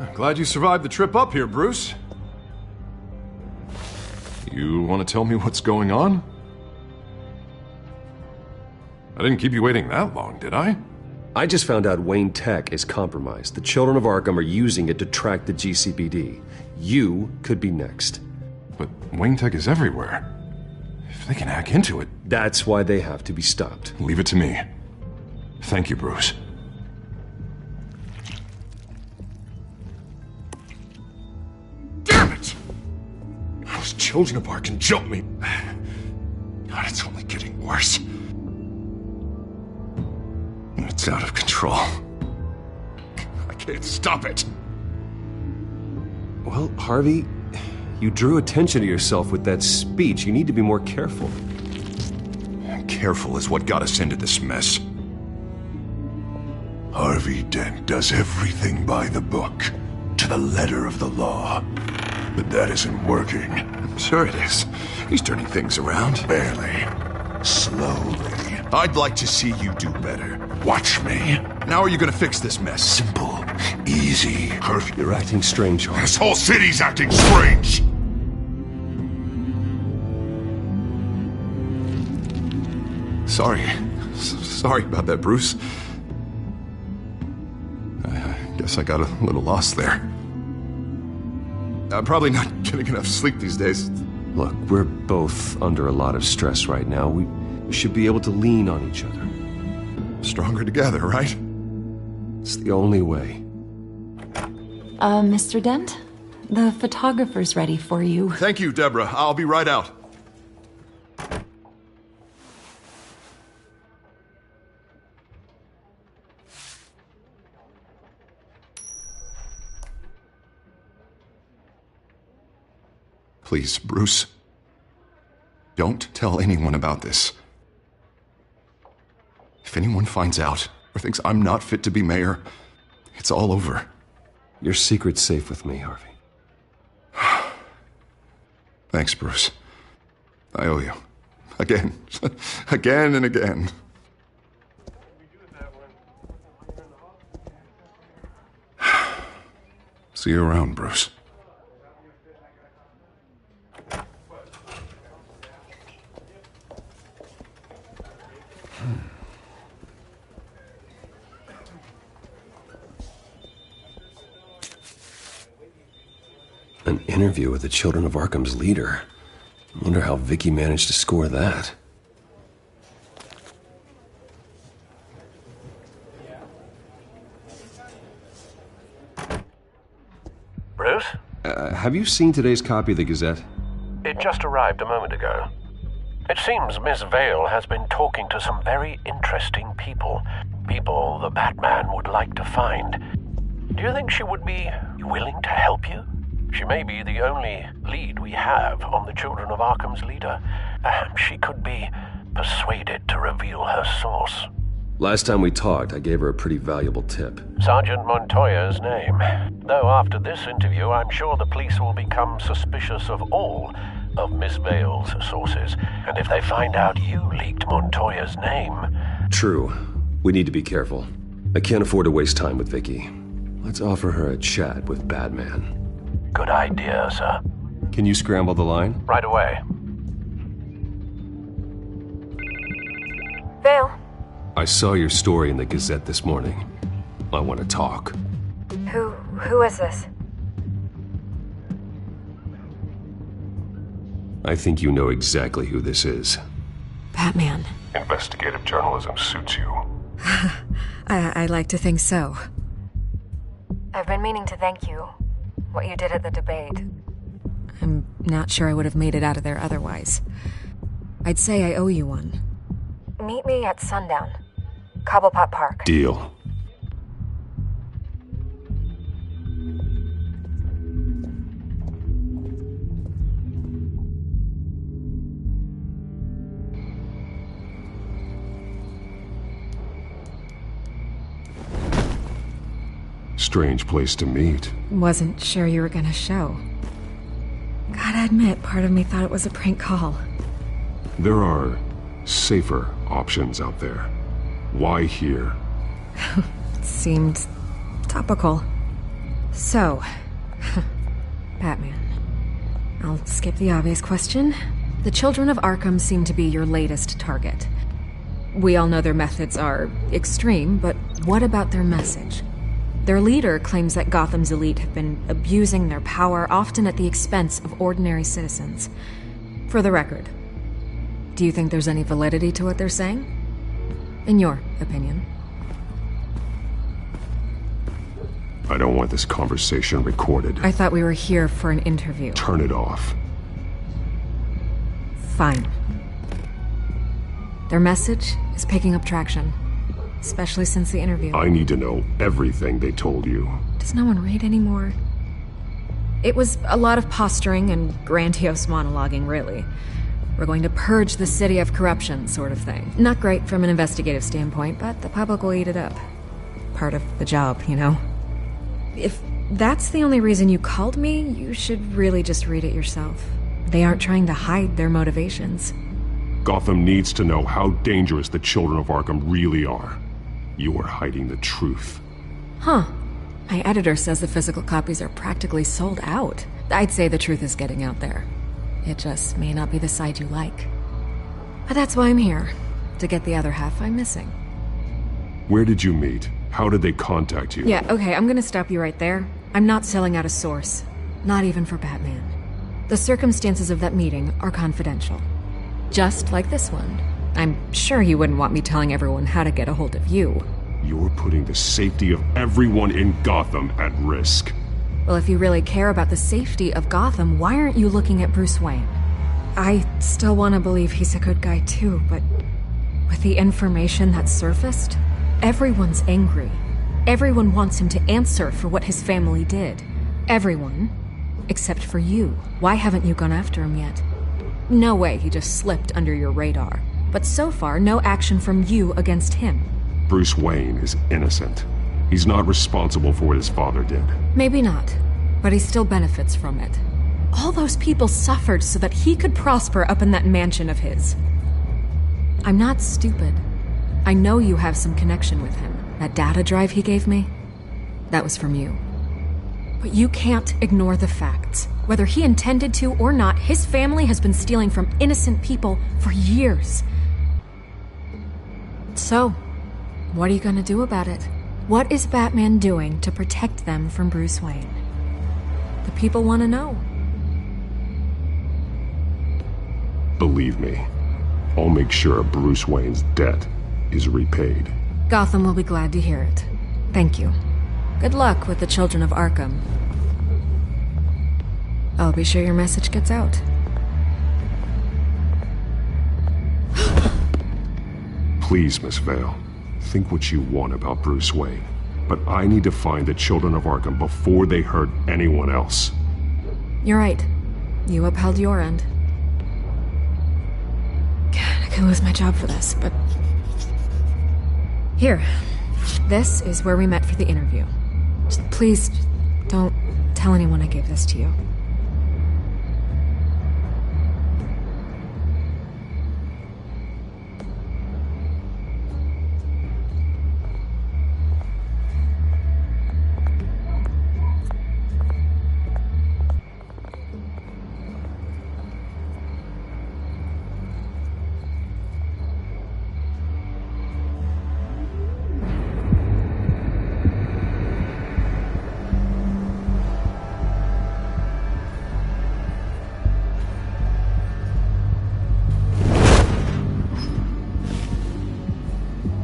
I'm glad you survived the trip up here, Bruce. You want to tell me what's going on? I didn't keep you waiting that long, did I? I just found out Wayne Tech is compromised. The Children of Arkham are using it to track the GCPD. You could be next. But Wayne Tech is everywhere. If they can hack into it... That's why they have to be stopped. Leave it to me. Thank you, Bruce. Damn it! Those Children of Arkham jumped me. God, it's only getting worse. It's out of control. I can't stop it. Well, Harvey, you drew attention to yourself with that speech. You need to be more careful. Careful is what got us into this mess. Harvey Dent does everything by the book, to the letter of the law. But that isn't working. Sure it is. He's turning things around. Barely. Slowly. I'd like to see you do better. Watch me. Now are you gonna fix this mess? Simple. Easy. Harvey. You're acting strange, Harvey. This whole city's acting strange! Sorry about that, Bruce. I guess I got a little lost there. I'm probably not getting enough sleep these days. Look, we're both under a lot of stress right now. We should be able to lean on each other. Stronger together, right? It's the only way. Mr. Dent? The photographer's ready for you. Thank you, Deborah. I'll be right out. Please, Bruce. Don't tell anyone about this. If anyone finds out or thinks I'm not fit to be mayor, it's all over. Your secret's safe with me, Harvey. Thanks, Bruce. I owe you. Again. Again and again. See you around, Bruce. An interview with the Children of Arkham's leader. I wonder how Vicky managed to score that. Bruce? Have you seen today's copy of the Gazette? It just arrived a moment ago. It seems Miss Vale has been talking to some very interesting people. People the Batman would like to find. Do you think she would be willing to help you? She may be the only lead we have on the Children of Arkham's leader. Perhaps she could be persuaded to reveal her source. Last time we talked, I gave her a pretty valuable tip. Sergeant Montoya's name. Though after this interview, I'm sure the police will become suspicious of all of Miss Vale's sources. And if they find out you leaked Montoya's name... True. We need to be careful. I can't afford to waste time with Vicky. Let's offer her a chat with Batman. Good idea, sir. Can you scramble the line? Right away. Vale. I saw your story in the Gazette this morning. I want to talk. Who is this? I think you know exactly who this is. Batman. Investigative journalism suits you. I like to think so. I've been meaning to thank you. What you did at the debate. I'm not sure I would have made it out of there otherwise. I'd say I owe you one. Meet me at sundown. Cobblepot Park. Deal. Strange place to meet. Wasn't sure you were gonna show. Gotta admit, part of me thought it was a prank call. There are safer options out there. Why here? Seemed topical. So, Batman. I'll skip the obvious question. The Children of Arkham seem to be your latest target. We all know their methods are extreme, but what about their message? Their leader claims that Gotham's elite have been abusing their power, often at the expense of ordinary citizens. For the record, do you think there's any validity to what they're saying? In your opinion? I don't want this conversation recorded. I thought we were here for an interview. Turn it off. Fine. Their message is picking up traction, especially since the interview. I need to know everything they told you. Does no one read anymore? It was a lot of posturing and grandiose monologuing, really. We're going to purge the city of corruption, sort of thing. Not great from an investigative standpoint, but the public will eat it up. Part of the job, you know? If that's the only reason you called me, you should really just read it yourself. They aren't trying to hide their motivations. Gotham needs to know how dangerous the children of Arkham really are. You are hiding the truth. Huh. My editor says the physical copies are practically sold out. I'd say the truth is getting out there. It just may not be the side you like. But that's why I'm here. To get the other half I'm missing. Where did you meet? How did they contact you? Yeah, okay, I'm gonna stop you right there. I'm not selling out a source. Not even for Batman. The circumstances of that meeting are confidential. Just like this one. I'm sure you wouldn't want me telling everyone how to get a hold of you. You're putting the safety of everyone in Gotham at risk. Well, if you really care about the safety of Gotham, why aren't you looking at Bruce Wayne? I still want to believe he's a good guy too, but with the information that surfaced, everyone's angry. Everyone wants him to answer for what his family did. Everyone. Except for you. Why haven't you gone after him yet? No way he just slipped under your radar. But so far, no action from you against him. Bruce Wayne is innocent. He's not responsible for what his father did. Maybe not, but he still benefits from it. All those people suffered so that he could prosper up in that mansion of his. I'm not stupid. I know you have some connection with him. That data drive he gave me, that was from you. But you can't ignore the facts. Whether he intended to or not, his family has been stealing from innocent people for years. So, what are you gonna do about it? What is Batman doing to protect them from Bruce Wayne? The people want to know. Believe me, I'll make sure Bruce Wayne's debt is repaid. Gotham will be glad to hear it. Thank you. Good luck with the children of Arkham. I'll be sure your message gets out. Please, Miss Vale, think what you want about Bruce Wayne. But I need to find the children of Arkham before they hurt anyone else. You're right. You upheld your end. God, I could lose my job for this, but... Here. This is where we met for the interview. Just please, don't tell anyone I gave this to you.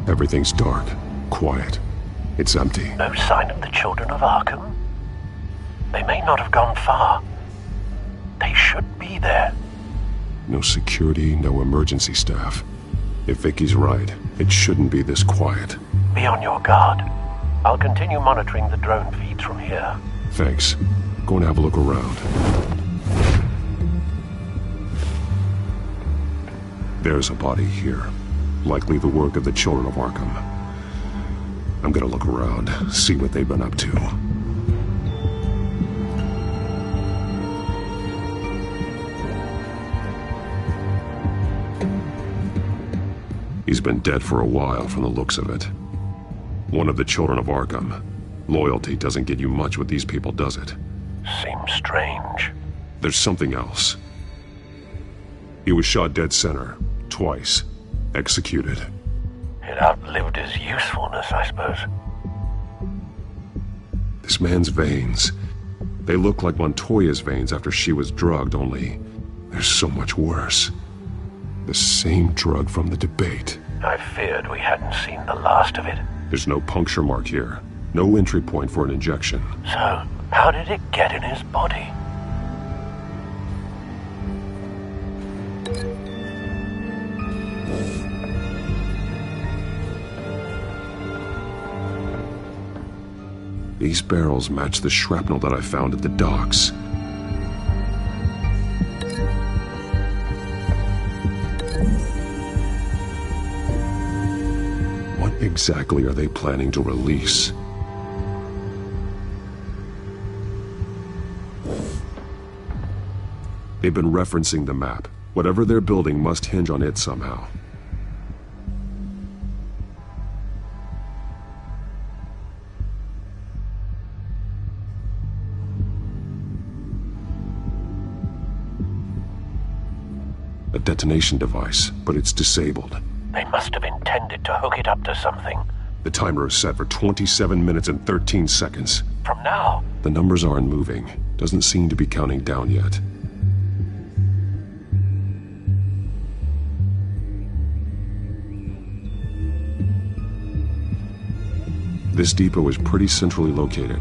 Everything's dark, quiet. It's empty. No sign of the children of Arkham? They may not have gone far. They should be there. No security, no emergency staff. If Vicky's right, it shouldn't be this quiet. Be on your guard. I'll continue monitoring the drone feeds from here. Thanks. Go and have a look around. There's a body here. Likely the work of the children of Arkham. I'm gonna look around, see what they've been up to. He's been dead for a while from the looks of it. One of the children of Arkham. Loyalty doesn't get you much with these people, does it? Seems strange. There's something else. He was shot dead center, twice. Executed. It outlived his usefulness, I suppose. This man's veins. They look like Montoya's veins after she was drugged, only they're so much worse. The same drug from the debate. I feared we hadn't seen the last of it. There's no puncture mark here. No entry point for an injection. So, how did it get in his body? These barrels match the shrapnel that I found at the docks. What exactly are they planning to release? They've been referencing the map. Whatever they're building must hinge on it somehow. A detonation device, but it's disabled. They must have intended to hook it up to something. The timer is set for 27 minutes and 13 seconds. From now? The numbers aren't moving. Doesn't seem to be counting down yet. This depot is pretty centrally located.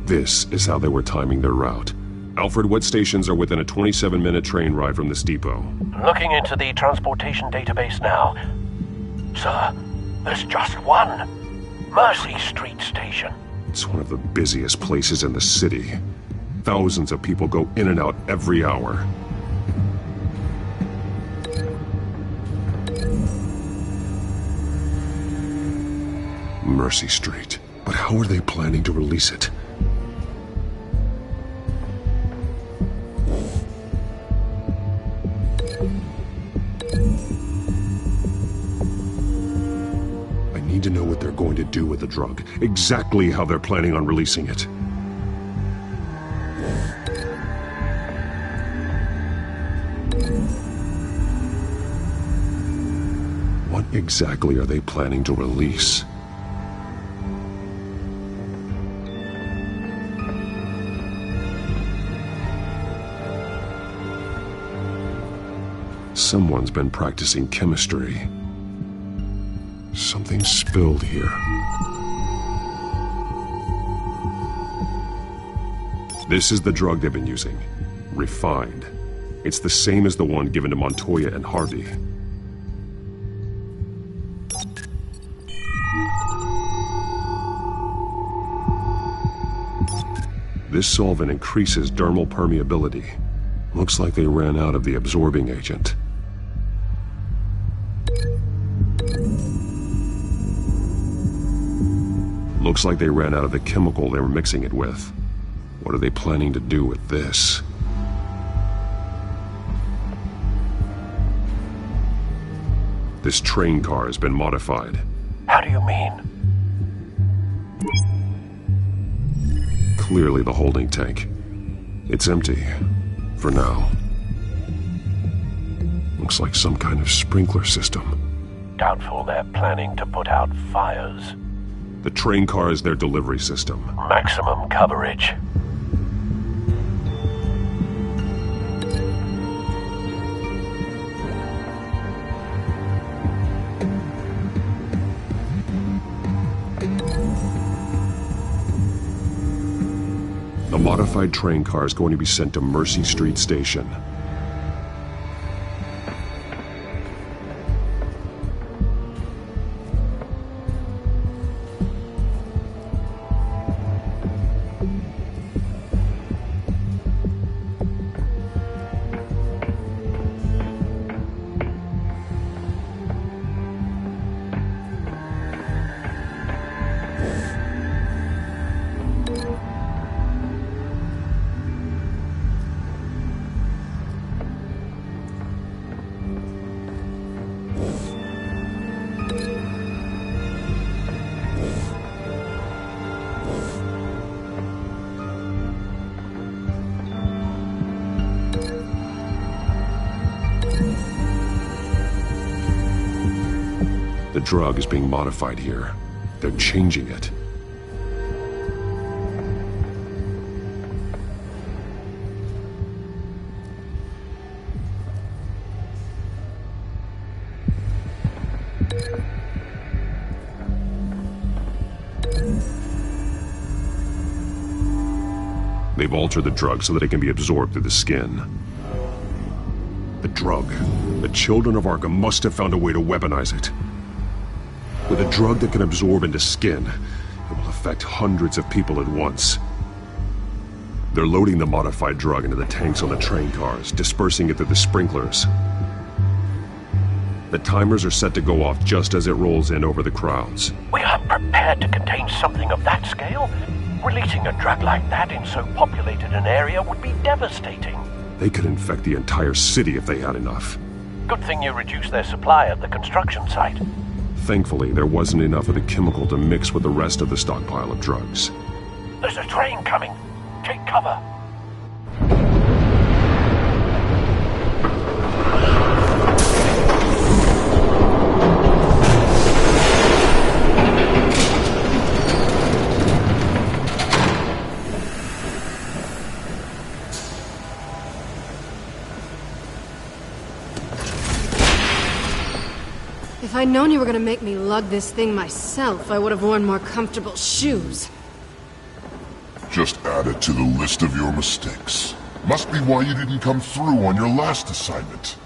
This is how they were timing their route. Alfred, what stations are within a 27-minute train ride from this depot? Looking into the transportation database now. Sir, there's just one. Mercy Street Station. It's one of the busiest places in the city. Thousands of people go in and out every hour. Mercy Street. But how are they planning to release it? I need to know what they're going to do with the drug. Exactly how they're planning on releasing it. What exactly are they planning to release? Someone's been practicing chemistry. Something spilled here. This is the drug they've been using. Refined. It's the same as the one given to Montoya and Harvey. This solvent increases dermal permeability. Looks like they ran out of the absorbing agent. Looks like they ran out of the chemical they were mixing it with. What are they planning to do with this? This train car has been modified. How do you mean? Clearly the holding tank. It's empty. For now. Looks like some kind of sprinkler system. Doubtful they're planning to put out fires. The train car is their delivery system. Maximum coverage. The modified train car is going to be sent to Mercy Street Station. The drug is being modified here. They're changing it. They've altered the drug so that it can be absorbed through the skin. The drug. The children of Arkham must have found a way to weaponize it. With a drug that can absorb into skin, it will affect hundreds of people at once. They're loading the modified drug into the tanks on the train cars, dispersing it through the sprinklers. The timers are set to go off just as it rolls in over the crowds. We aren't prepared to contain something of that scale. Releasing a drug like that in so populated an area would be devastating. They could infect the entire city if they had enough. Good thing you reduced their supply at the construction site. Thankfully, there wasn't enough of the chemical to mix with the rest of the stockpile of drugs. There's a train coming. Take cover. If I'd known you were gonna make me lug this thing myself, I would have worn more comfortable shoes. Just add it to the list of your mistakes. Must be why you didn't come through on your last assignment.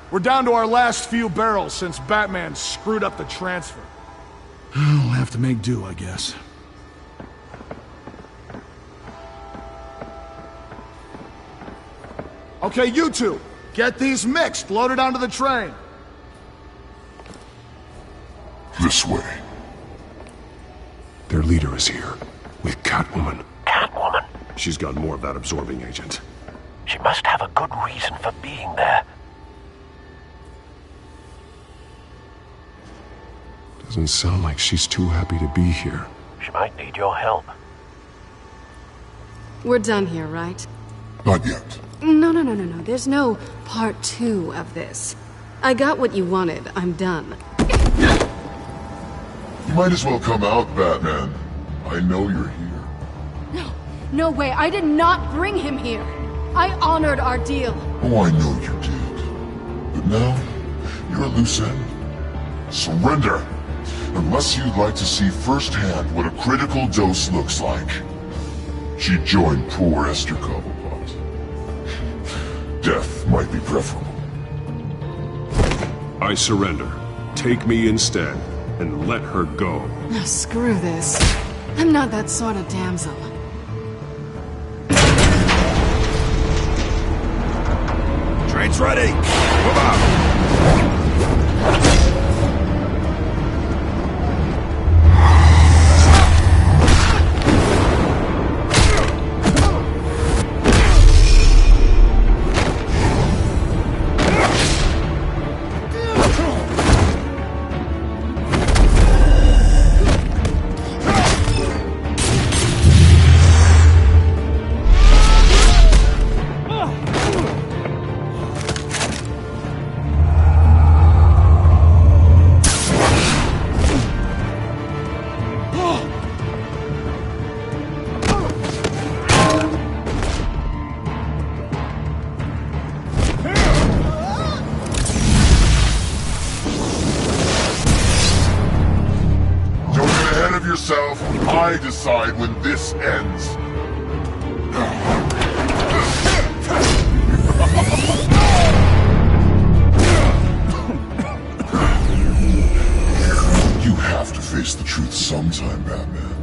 We're down to our last few barrels since Batman screwed up the transfer. We'll have to make do, I guess. Okay, you two, get these mixed, loaded onto the train. This way. Their leader is here, with Catwoman. Catwoman? She's got more of that absorbing agent. She must have a good reason for being there. Doesn't sound like she's too happy to be here. She might need your help. We're done here, right? Not yet. No. There's no part 2 of this. I got what you wanted. I'm done. You might as well come out, Batman. I know you're here. No way. I did not bring him here. I honored our deal. Oh, I know you did. But now, you're a loose end. Surrender! Unless you'd like to see firsthand what a critical dose looks like. She joined poor Esther Cobblepot. Death might be preferable. I surrender. Take me instead, and let her go. Oh, screw this. I'm not that sort of damsel. Train's ready! Move out! I decide when this ends. You have to face the truth sometime, Batman.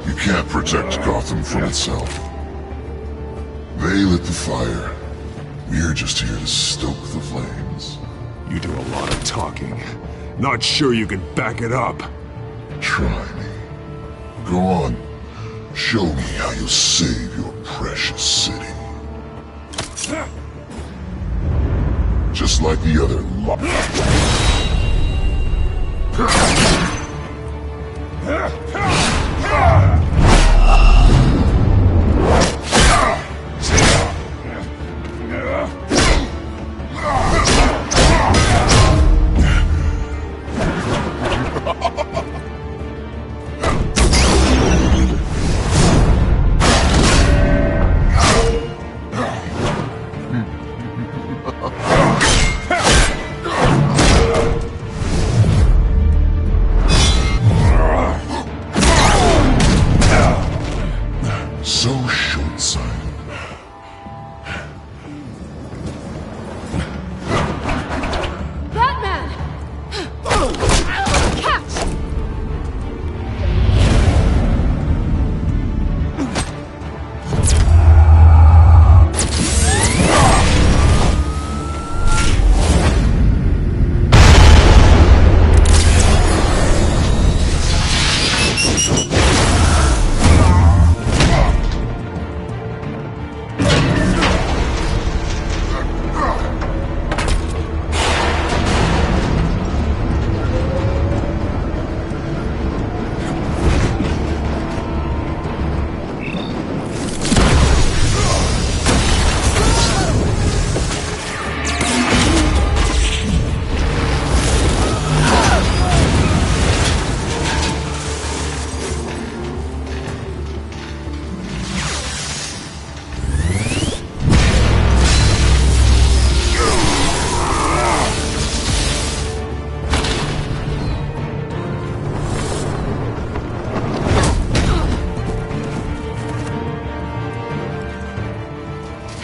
You can't protect Gotham from itself. They lit the fire. We're just here to stoke the flames. You do a lot of talking. Not sure you can back it up. Try me. Go on. Show me how you save your precious city. Just like the other son. Batman! Catch!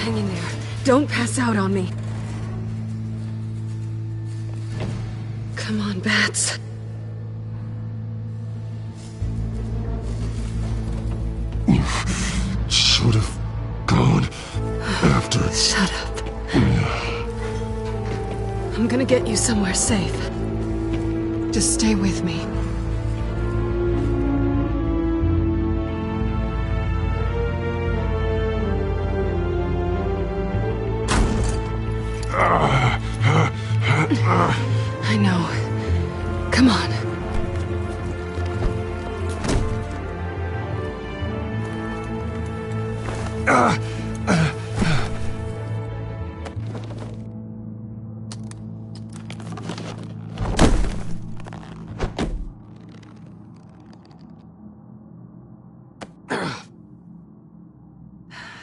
Hang in there. Don't pass out on me. Come on, Bats. Should have gone after. Shut up. I'm gonna get you somewhere safe. Just stay with me. I know. Come on.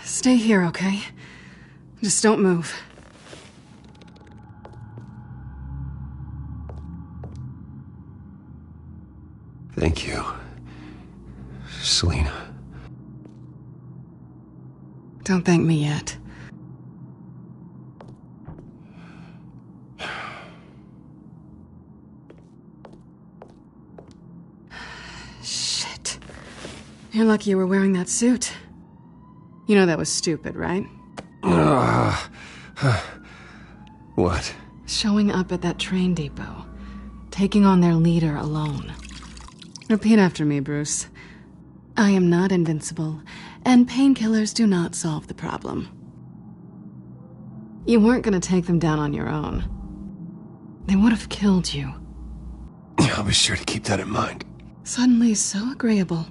Stay here, okay? Just don't move. Thank you, Selina. Don't thank me yet. Shit. You're lucky you were wearing that suit. You know that was stupid, right? What? Showing up at that train depot. Taking on their leader alone. Repeat after me, Bruce. I am not invincible, and painkillers do not solve the problem. You weren't gonna take them down on your own. They would have killed you. I'll be sure to keep that in mind. Suddenly so agreeable.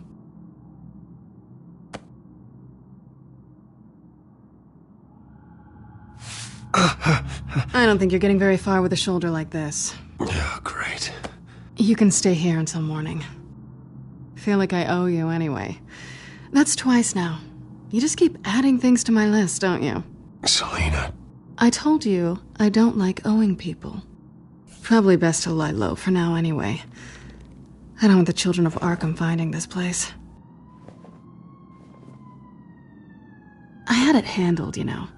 I don't think you're getting very far with a shoulder like this. Oh, great. You can stay here until morning. Feel like I owe you anyway. That's twice now. You just keep adding things to my list, don't you? Selina. I told you I don't like owing people. Probably best to lie low for now anyway. I don't want the children of Arkham finding this place. I had it handled, you know.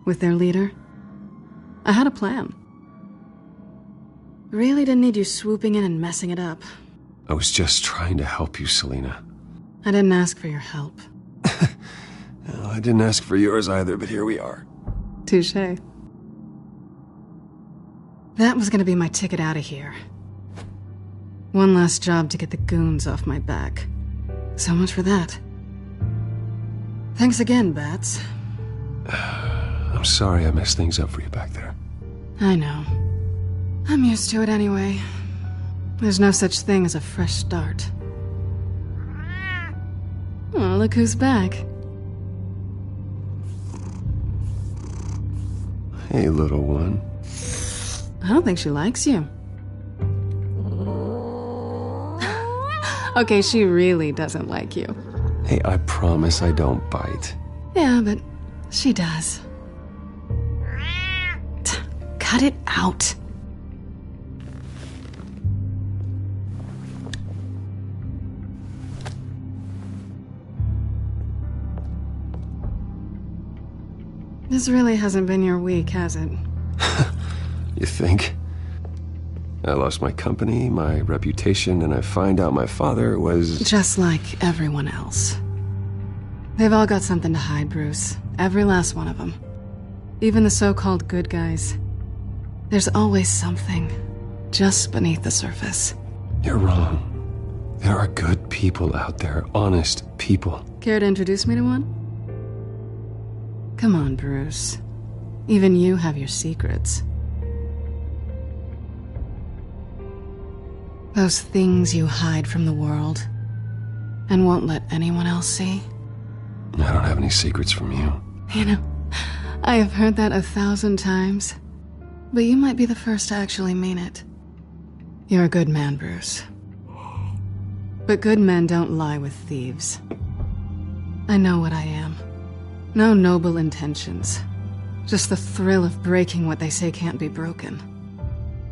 With their leader. I had a plan. Really didn't need you swooping in and messing it up. I was just trying to help you, Selina. I didn't ask for your help. Well, I didn't ask for yours either, but here we are. Touché. That was gonna be my ticket out of here. One last job to get the goons off my back. So much for that. Thanks again, Bats. I'm sorry I messed things up for you back there. I know. I'm used to it anyway. There's no such thing as a fresh start. Oh, look who's back. Hey, little one. I don't think she likes you. Okay, she really doesn't like you. Hey, I promise I don't bite. Yeah, but she does. Cut it out. This really hasn't been your week, has it? You think? I lost my company, my reputation, and I find out my father was... Just like everyone else. They've all got something to hide, Bruce. Every last one of them. Even the so-called good guys. There's always something just beneath the surface. You're wrong. There are good people out there, honest people. Care to introduce me to one? Come on, Bruce. Even you have your secrets. Those things you hide from the world and won't let anyone else see. I don't have any secrets from you. You know, I have heard that 1,000 times, but you might be the first to actually mean it. You're a good man, Bruce. But good men don't lie with thieves. I know what I am. No noble intentions. Just the thrill of breaking what they say can't be broken.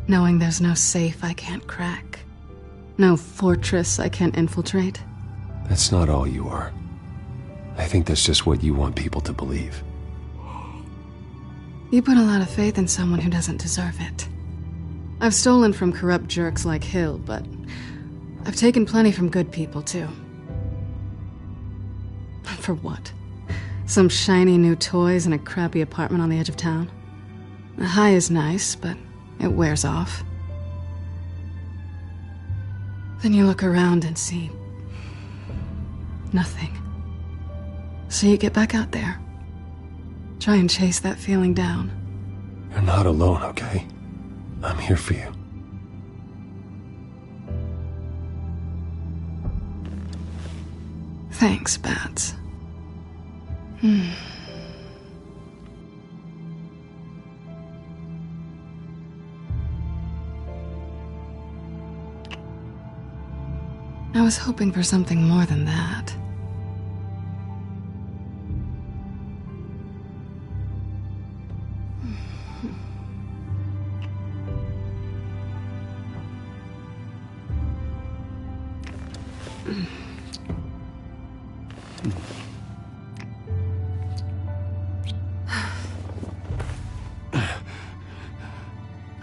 Knowing there's no safe I can't crack. No fortress I can't infiltrate. That's not all you are. I think that's just what you want people to believe. You put a lot of faith in someone who doesn't deserve it. I've stolen from corrupt jerks like Hill, but I've taken plenty from good people, too. For what? Some shiny new toys and a crappy apartment on the edge of town? The high is nice, but it wears off. Then you look around and see... nothing. So you get back out there. Try and chase that feeling down. You're not alone, okay? I'm here for you. Thanks, Bats. I was hoping for something more than that.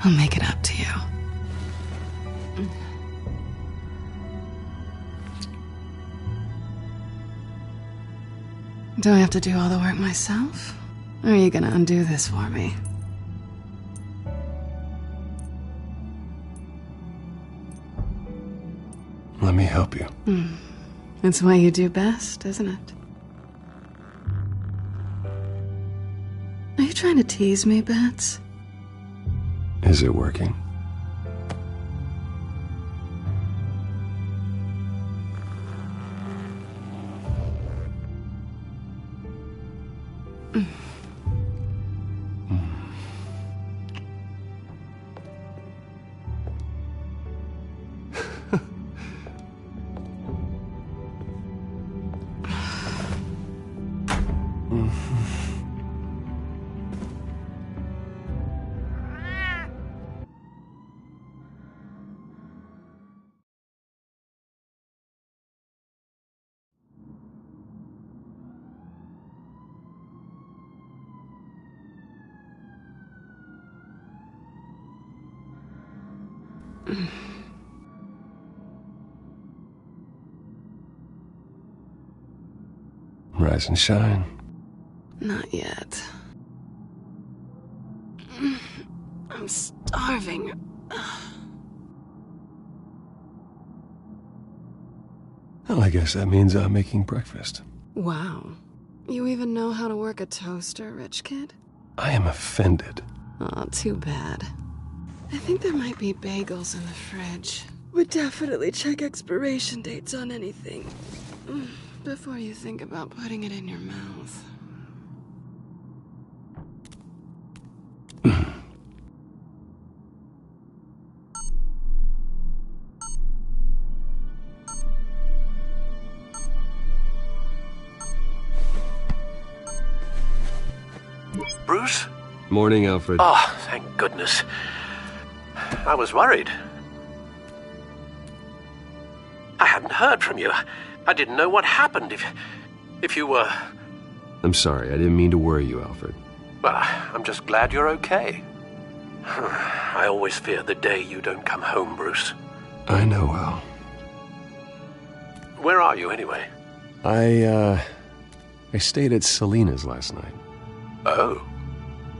I'll make it up to you. Do I have to do all the work myself? Or are you gonna undo this for me? Let me help you. It's what you do best, isn't it? Are you trying to tease me, Bats? Is it working? Rise and shine. Not yet. I'm starving. Well, I guess that means I'm making breakfast. Wow. You even know how to work a toaster, rich kid? I am offended. Aw, too bad. I think there might be bagels in the fridge. Would definitely check expiration dates on anything before you think about putting it in your mouth. Bruce? Morning, Alfred. Oh, thank goodness. I was worried. I hadn't heard from you. I didn't know what happened if you were... I'm sorry, I didn't mean to worry you, Alfred. Well, I'm just glad you're okay. I always fear the day you don't come home, Bruce. I know, Al. Where are you, anyway? I stayed at Selena's last night. Oh.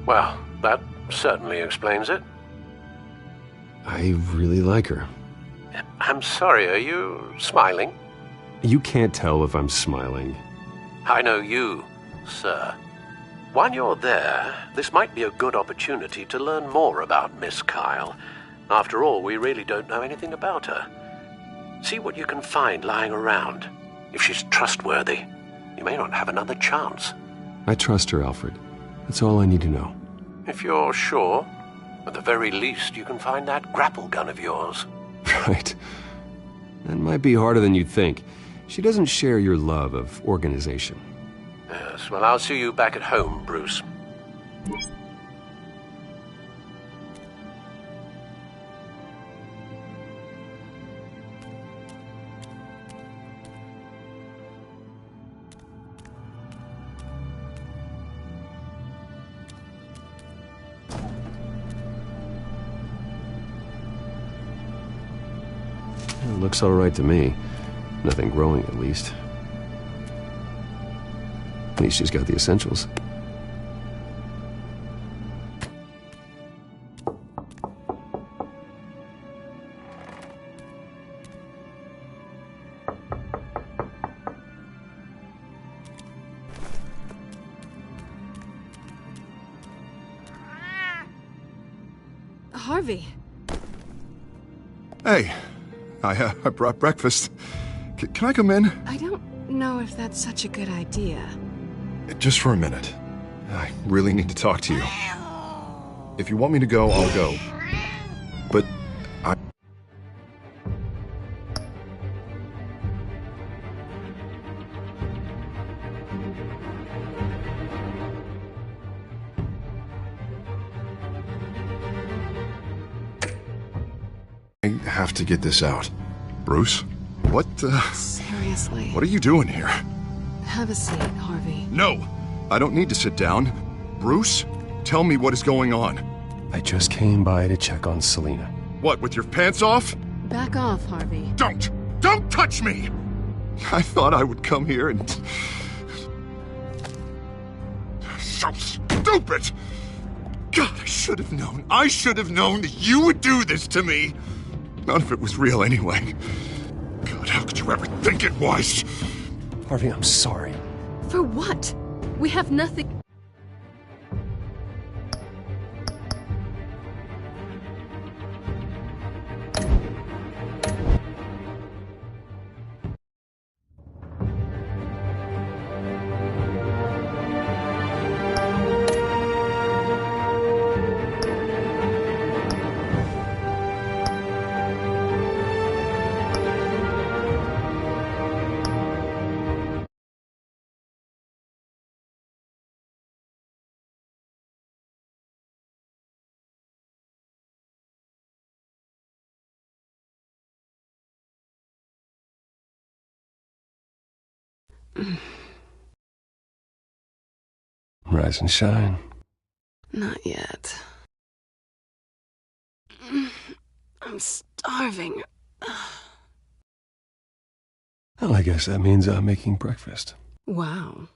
Well, that certainly explains it. I really like her. I'm sorry, are you smiling? You can't tell if I'm smiling. I know you, sir. While you're there, this might be a good opportunity to learn more about Miss Kyle. After all, we really don't know anything about her. See what you can find lying around. If she's trustworthy, you may not have another chance. I trust her, Alfred. That's all I need to know. If you're sure, at the very least, you can find that grapple gun of yours. Right. That might be harder than you'd think. She doesn't share your love of organization. Yes, well, I'll see you back at home, Bruce. It looks all right to me. Nothing growing, at least. At least she's got the essentials. Harvey. Hey, I brought breakfast. Can I come in? I don't know if that's such a good idea. Just for a minute. I really need to talk to you. If you want me to go, I'll go. But I have to get this out. Bruce? What Seriously. What are you doing here? Have a seat, Harvey. No! I don't need to sit down. Bruce, tell me what is going on. I just came by to check on Selena. What, with your pants off? Back off, Harvey. Don't! Don't touch me! I thought I would come here and... So stupid! God, I should have known. I should have known that you would do this to me. None of it was real anyway. God, how could you ever think it was? Harvey, I'm sorry. For what? We have nothing... Rise and shine. Not yet. I'm starving. Well, I guess that means I'm making breakfast. Wow.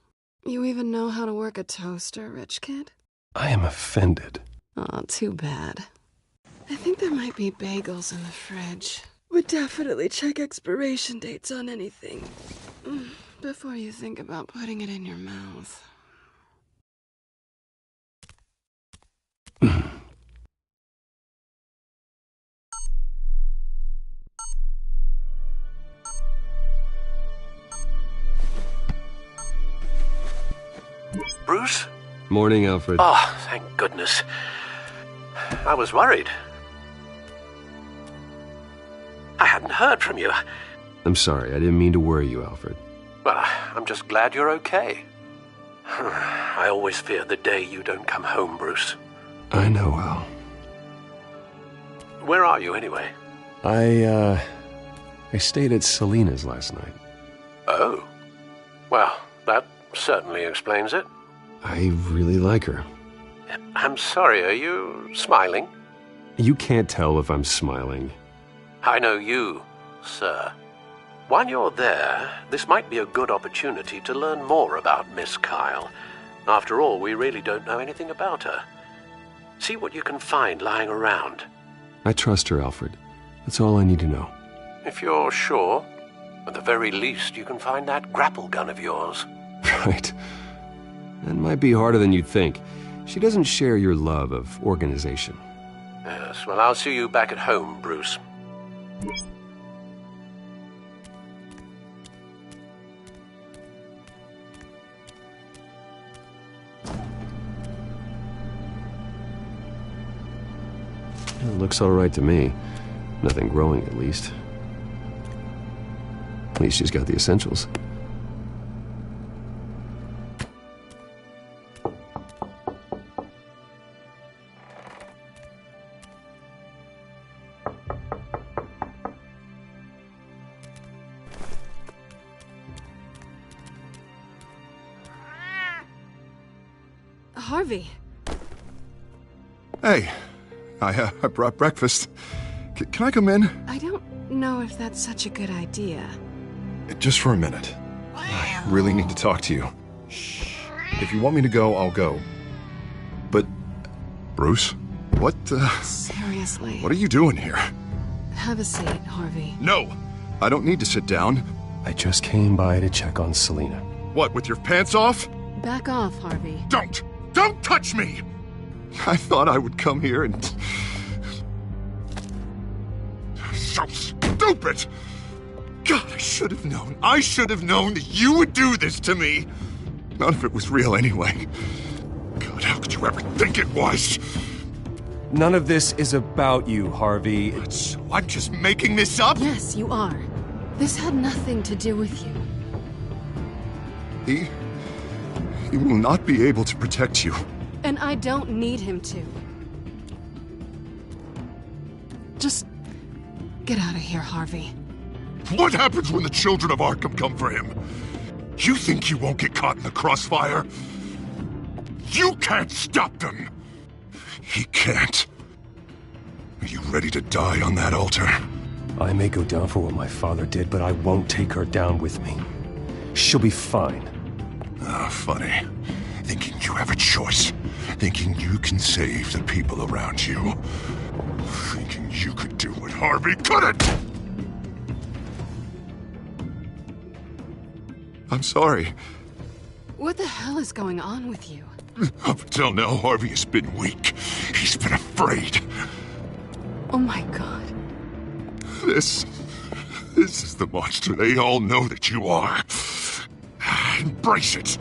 You even know how to work a toaster, rich kid? I am offended. Aw, too bad. I think there might be bagels in the fridge. Would definitely check expiration dates on anything before you think about putting it in your mouth. Bruce? Morning, Alfred. Oh, thank goodness. I was worried. I hadn't heard from you. I'm sorry, I didn't mean to worry you, Alfred. Well, I'm just glad you're okay. I always fear the day you don't come home, Bruce. I know, Al. Where are you, anyway? I stayed at Selena's last night. Oh. Well, that certainly explains it. I really like her. I'm sorry, are you smiling? You can't tell if I'm smiling. I know you, sir. While you're there, this might be a good opportunity to learn more about Miss Kyle. After all, we really don't know anything about her. See what you can find lying around. I trust her, Alfred. That's all I need to know. If you're sure, at the very least, you can find that grapple gun of yours. Right. That might be harder than you'd think. She doesn't share your love of organization. Yes, well, I'll see you back at home, Bruce. It looks all right to me. Nothing growing, at least. At least she's got the essentials. Harvey. Hey, I brought breakfast. Can I come in? I don't know if that's such a good idea. Just for a minute. I really need to talk to you. If you want me to go, I'll go. But, Bruce, what, Seriously. what are you doing here? Have a seat, Harvey. No, I don't need to sit down. I just came by to check on Selina. What, with your pants off? Back off, Harvey. Don't touch me! I thought I would come here and... So stupid! God, I should have known. I should have known that you would do this to me. None of it was real anyway. God, how could you ever think it was? None of this is about you, Harvey. So I'm just making this up? Yes, you are. This had nothing to do with you. He will not be able to protect you. And I don't need him to. Just get out of here, Harvey. What happens when the children of Arkham come for him? You think you won't get caught in the crossfire? You can't stop them! He can't. Are you ready to die on that altar? I may go down for what my father did, but I won't take her down with me. She'll be fine. Ah, funny. Thinking you have a choice. Thinking you can save the people around you. Thinking you could do what Harvey couldn't! I'm sorry. What the hell is going on with you? Up until now, Harvey has been weak. He's been afraid. Oh my God. This is the monster they all know that you are. Embrace it.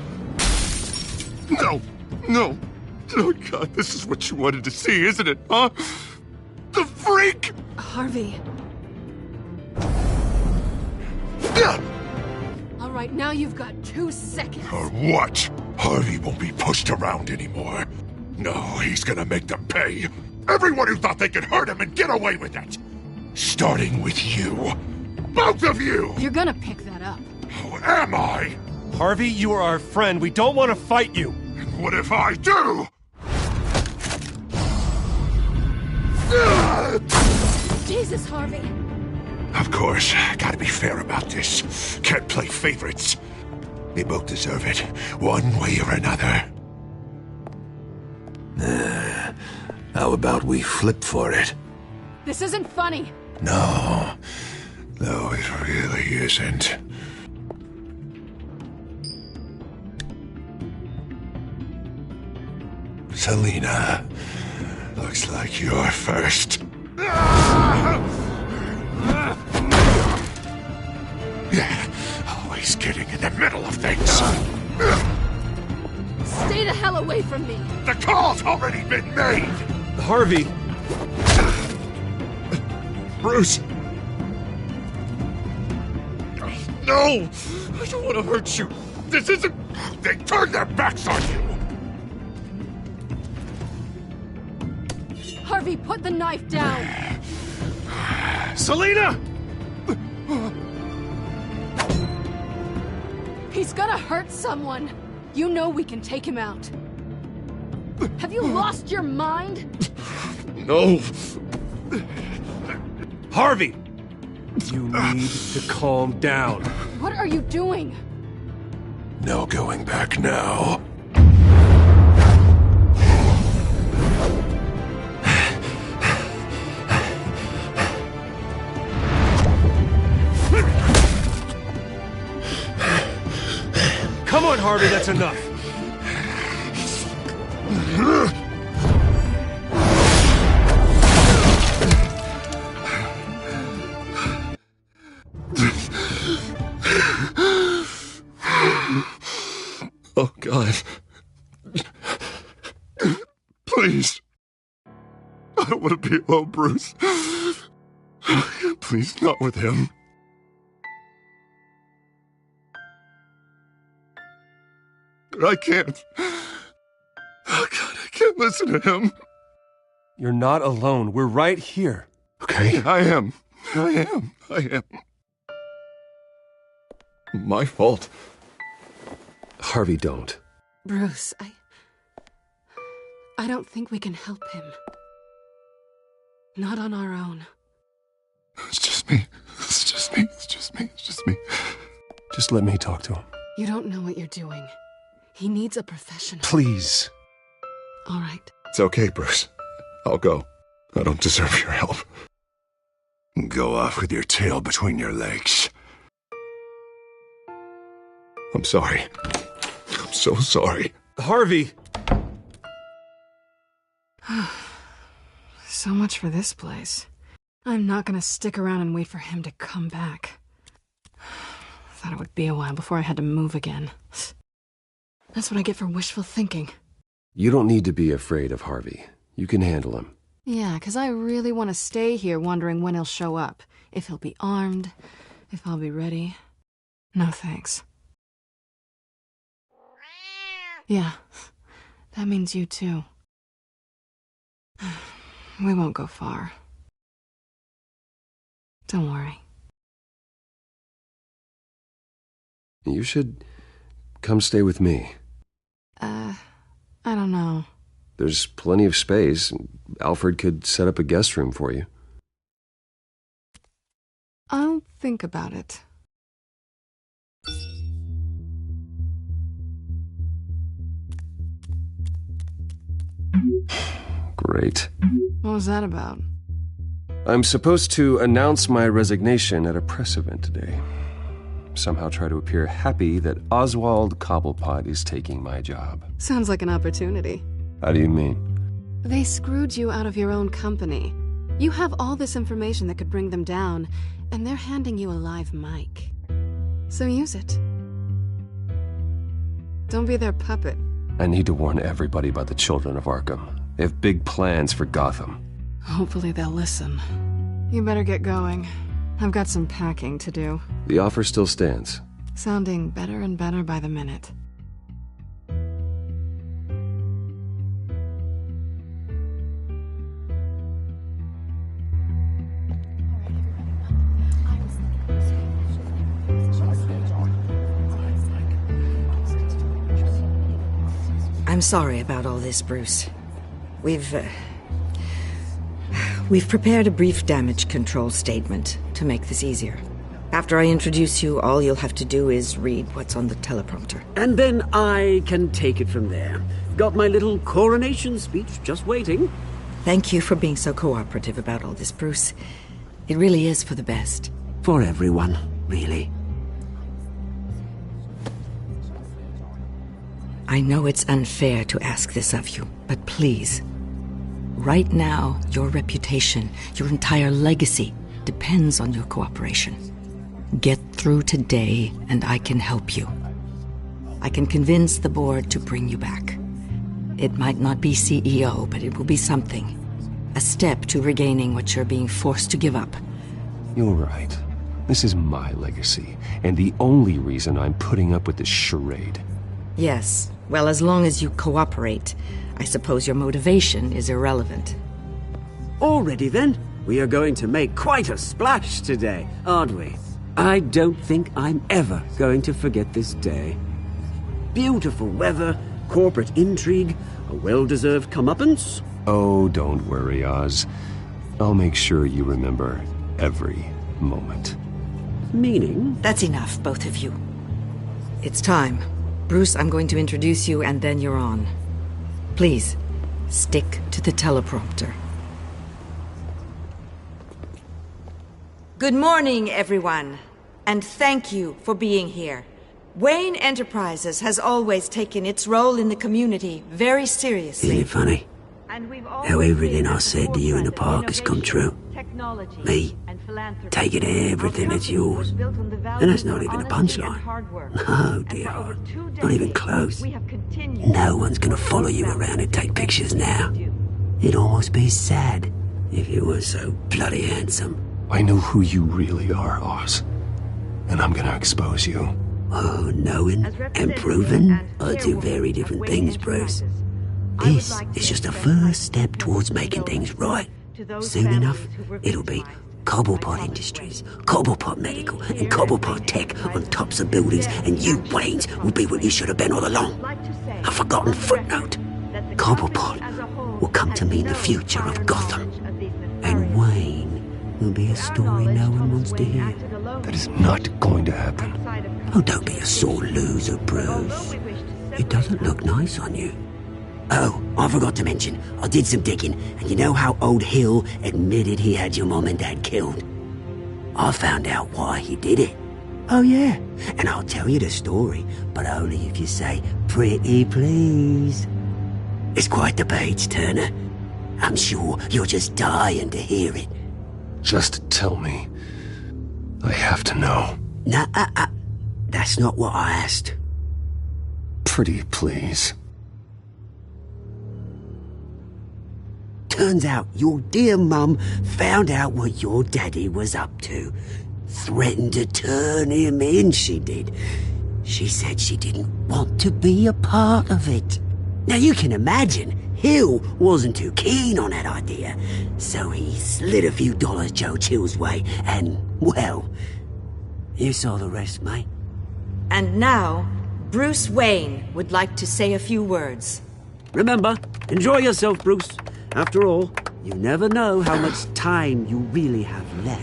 No. Oh God, this is what you wanted to see, isn't it, huh? The freak! Harvey. All right, now you've got 2 seconds. Or what? Harvey won't be pushed around anymore. No, he's gonna make them pay. Everyone who thought they could hurt him and get away with it. Starting with you. Both of you! You're gonna pick that up. Who am I? Harvey, you are our friend. We don't want to fight you. And what if I do? Jesus, Harvey. Of course, gotta be fair about this. Can't play favorites. They both deserve it, one way or another. How about we flip for it? This isn't funny. No, it really isn't. Selina, looks like you're first. Yeah, always getting in the middle of things. Stay the hell away from me. The call's already been made. Harvey. Bruce. No, I don't want to hurt you. This isn't... They turned their backs on you. Harvey, put the knife down. Selina! He's gonna hurt someone. You know we can take him out. Have you lost your mind? No. Harvey! You need to calm down. What are you doing? No going back now. Come on, Harvey, that's enough. Oh, God. Please. I don't want to be alone, Bruce. Please, not with him. I can't. Oh, God, I can't listen to him. You're not alone. We're right here. Okay? I am. My fault. Harvey, don't. Bruce, I don't think we can help him. Not on our own. It's just me. Just let me talk to him. You don't know what you're doing. He needs a professional. Please. All right. It's okay, Bruce. I'll go. I don't deserve your help. Go off with your tail between your legs. I'm sorry. I'm so sorry. Harvey! So much for this place. I'm not gonna stick around and wait for him to come back. Thought it would be a while before I had to move again. That's what I get for wishful thinking. You don't need to be afraid of Harvey. You can handle him. Yeah, 'cause I really want to stay here wondering when he'll show up. If he'll be armed, if I'll be ready. No thanks. Yeah, that means you too. We won't go far. Don't worry. You should come stay with me. I don't know. There's plenty of space. Alfred could set up a guest room for you. I'll think about it. Great. What was that about? I'm supposed to announce my resignation at a press event today. Somehow try to appear happy that Oswald Cobblepot is taking my job. Sounds like an opportunity. How do you mean? They screwed you out of your own company. You have all this information that could bring them down, and they're handing you a live mic. So use it. Don't be their puppet. I need to warn everybody about the children of Arkham. They have big plans for Gotham. Hopefully they'll listen. You better get going. I've got some packing to do. The offer still stands. Sounding better and better by the minute. I'm sorry about all this, Bruce. We've prepared a brief damage control statement to make this easier. After I introduce you, all you'll have to do is read what's on the teleprompter. And then I can take it from there. Got my little coronation speech just waiting. Thank you for being so cooperative about all this, Bruce. It really is for the best. For everyone, really. I know it's unfair to ask this of you, but please. Right now, your reputation, your entire legacy, depends on your cooperation. Get through today, and I can help you. I can convince the board to bring you back. It might not be CEO, but it will be something. A step to regaining what you're being forced to give up. You're right. This is my legacy, and the only reason I'm putting up with this charade. Yes. Well, as long as you cooperate, I suppose your motivation is irrelevant. Already then, we are going to make quite a splash today, aren't we? I don't think I'm ever going to forget this day. Beautiful weather, corporate intrigue, a well-deserved comeuppance. Oh, don't worry, Oz. I'll make sure you remember every moment. Meaning? That's enough, both of you. It's time. Bruce, I'm going to introduce you and then you're on. Please, stick to the teleprompter. Good morning, everyone. And thank you for being here. Wayne Enterprises has always taken its role in the community very seriously. Isn't it funny? How everything I said to you in the park has come true. Me, taking everything that's yours. And that's not even a punchline. No, dear heart. Not even close. No one's gonna follow you around and take pictures now. It'd almost be sad if you were so bloody handsome. I know who you really are, Oz. And I'm gonna expose you. Oh, knowing and proving are two very different things, Bruce. This is just a first step towards making things right. Soon enough, it'll be Cobblepot Industries, Cobblepot Medical, and Cobblepot Tech on tops of buildings, and you, Waynes, will be what you should have been all along. A forgotten footnote. Cobblepot will come to mean the future of Gotham. And Wayne will be a story no one wants to hear. That is not going to happen. Oh, don't be a sore loser, Bruce. It doesn't look nice on you. Oh, I forgot to mention, I did some digging, and you know how old Hill admitted he had your mom and dad killed? I found out why he did it. Oh yeah, and I'll tell you the story, but only if you say, pretty please. It's quite the page turner. I'm sure you're just dying to hear it. Just tell me. I have to know. Nah, that's not what I asked. Pretty please. Turns out your dear mum found out what your daddy was up to. Threatened to turn him in, she did. She said she didn't want to be a part of it. Now you can imagine, Hill wasn't too keen on that idea. So he slid a few dollars Joe Chill's way, and, well, you saw the rest, mate. And now, Bruce Wayne would like to say a few words. Remember, enjoy yourself, Bruce. After all, you never know how much time you really have left.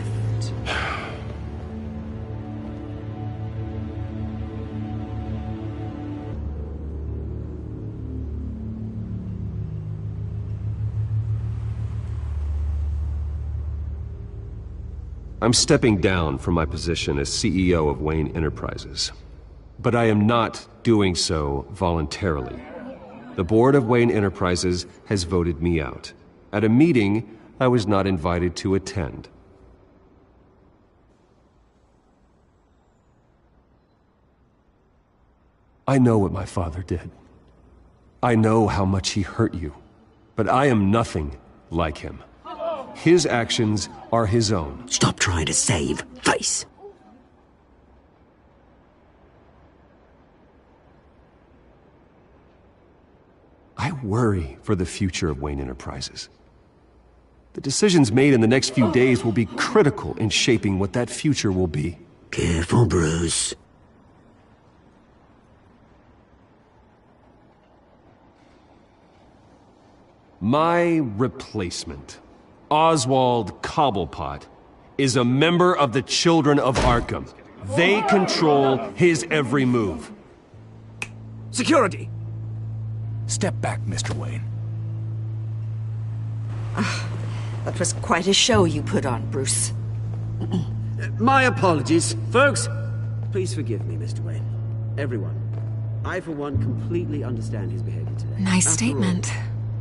I'm stepping down from my position as CEO of Wayne Enterprises. But I am not doing so voluntarily. The board of Wayne Enterprises has voted me out, at a meeting I was not invited to attend. I know what my father did. I know how much he hurt you, but I am nothing like him. His actions are his own. Stop trying to save face. I worry for the future of Wayne Enterprises. The decisions made in the next few days will be critical in shaping what that future will be. Careful, Bruce. My replacement, Oswald Cobblepot, is a member of the Children of Arkham. They control his every move. Security! Step back, Mr. Wayne. That was quite a show you put on, Bruce. My apologies. Folks, please forgive me, Mr. Wayne. Everyone. I, for one, completely understand his behavior today. Nice statement.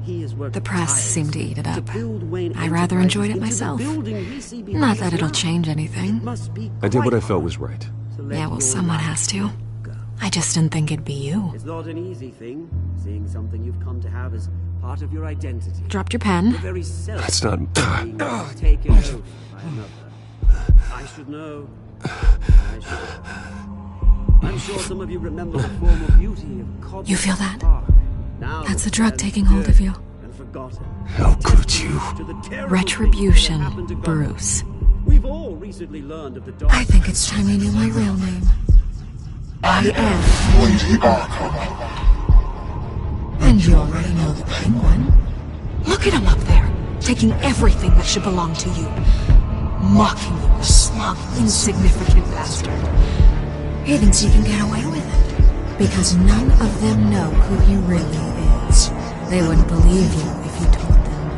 The press seemed to eat it up. I rather enjoyed it myself. Not that it'll change anything. I did what I felt was right. Yeah, well, someone has to. I just didn't think it'd be you. It's not an easy thing, seeing something you've come to have as part of your identity. Dropped your pen. That's not... Taken over by another. I should know. I should. I'm sure some of you remember the former beauty of Cobblepot. You feel that? Now that's the drug taking hold of you. How could you? Retribution, Bruce. We've all recently learned of the I think it's time you knew my real name. I am Lady Arkham. And you already know the Penguin. Look at him up there, taking everything that should belong to you. Mocking you, smug, insignificant bastard. He thinks he can get away with it. Because none of them know who he really is. They wouldn't believe you if you told them.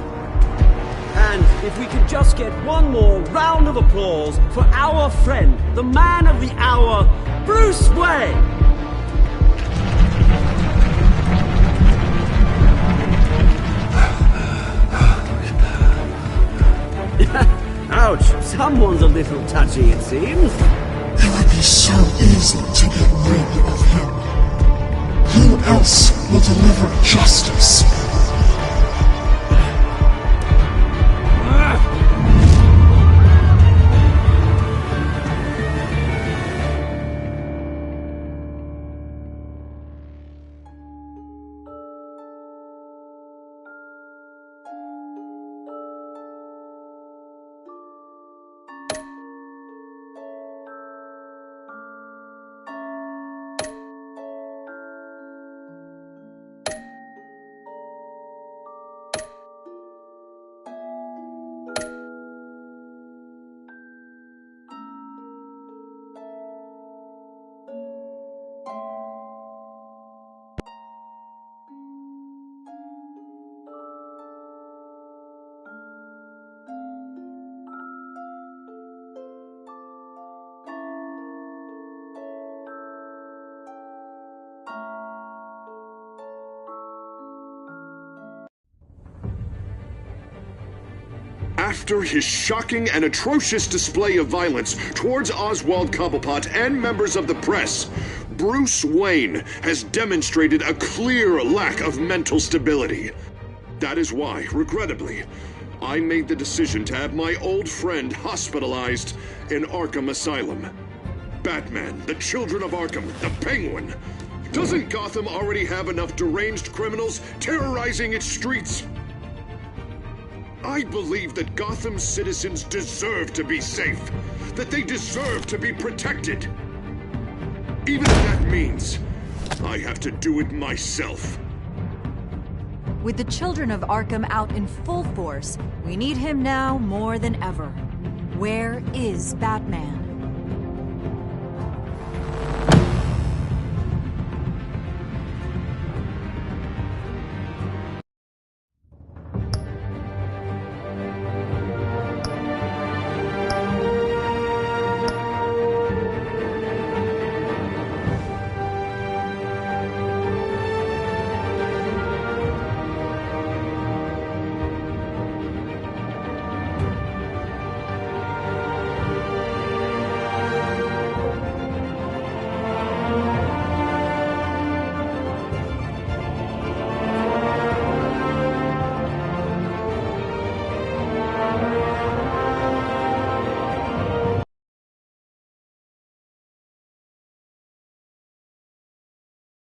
And if we could just get one more round of applause for our friend, the man of the hour, Bruce Wayne! Ouch, someone's a little touchy, it seems. It would be so easy to get rid of him. Who else will deliver justice? After his shocking and atrocious display of violence towards Oswald Cobblepot and members of the press, Bruce Wayne has demonstrated a clear lack of mental stability. That is why, regrettably, I made the decision to have my old friend hospitalized in Arkham Asylum. Batman, the Children of Arkham, the Penguin. Doesn't Gotham already have enough deranged criminals terrorizing its streets? I believe that Gotham's citizens deserve to be safe, that they deserve to be protected. Even if that means I have to do it myself. With the Children of Arkham out in full force, we need him now more than ever. Where is Batman?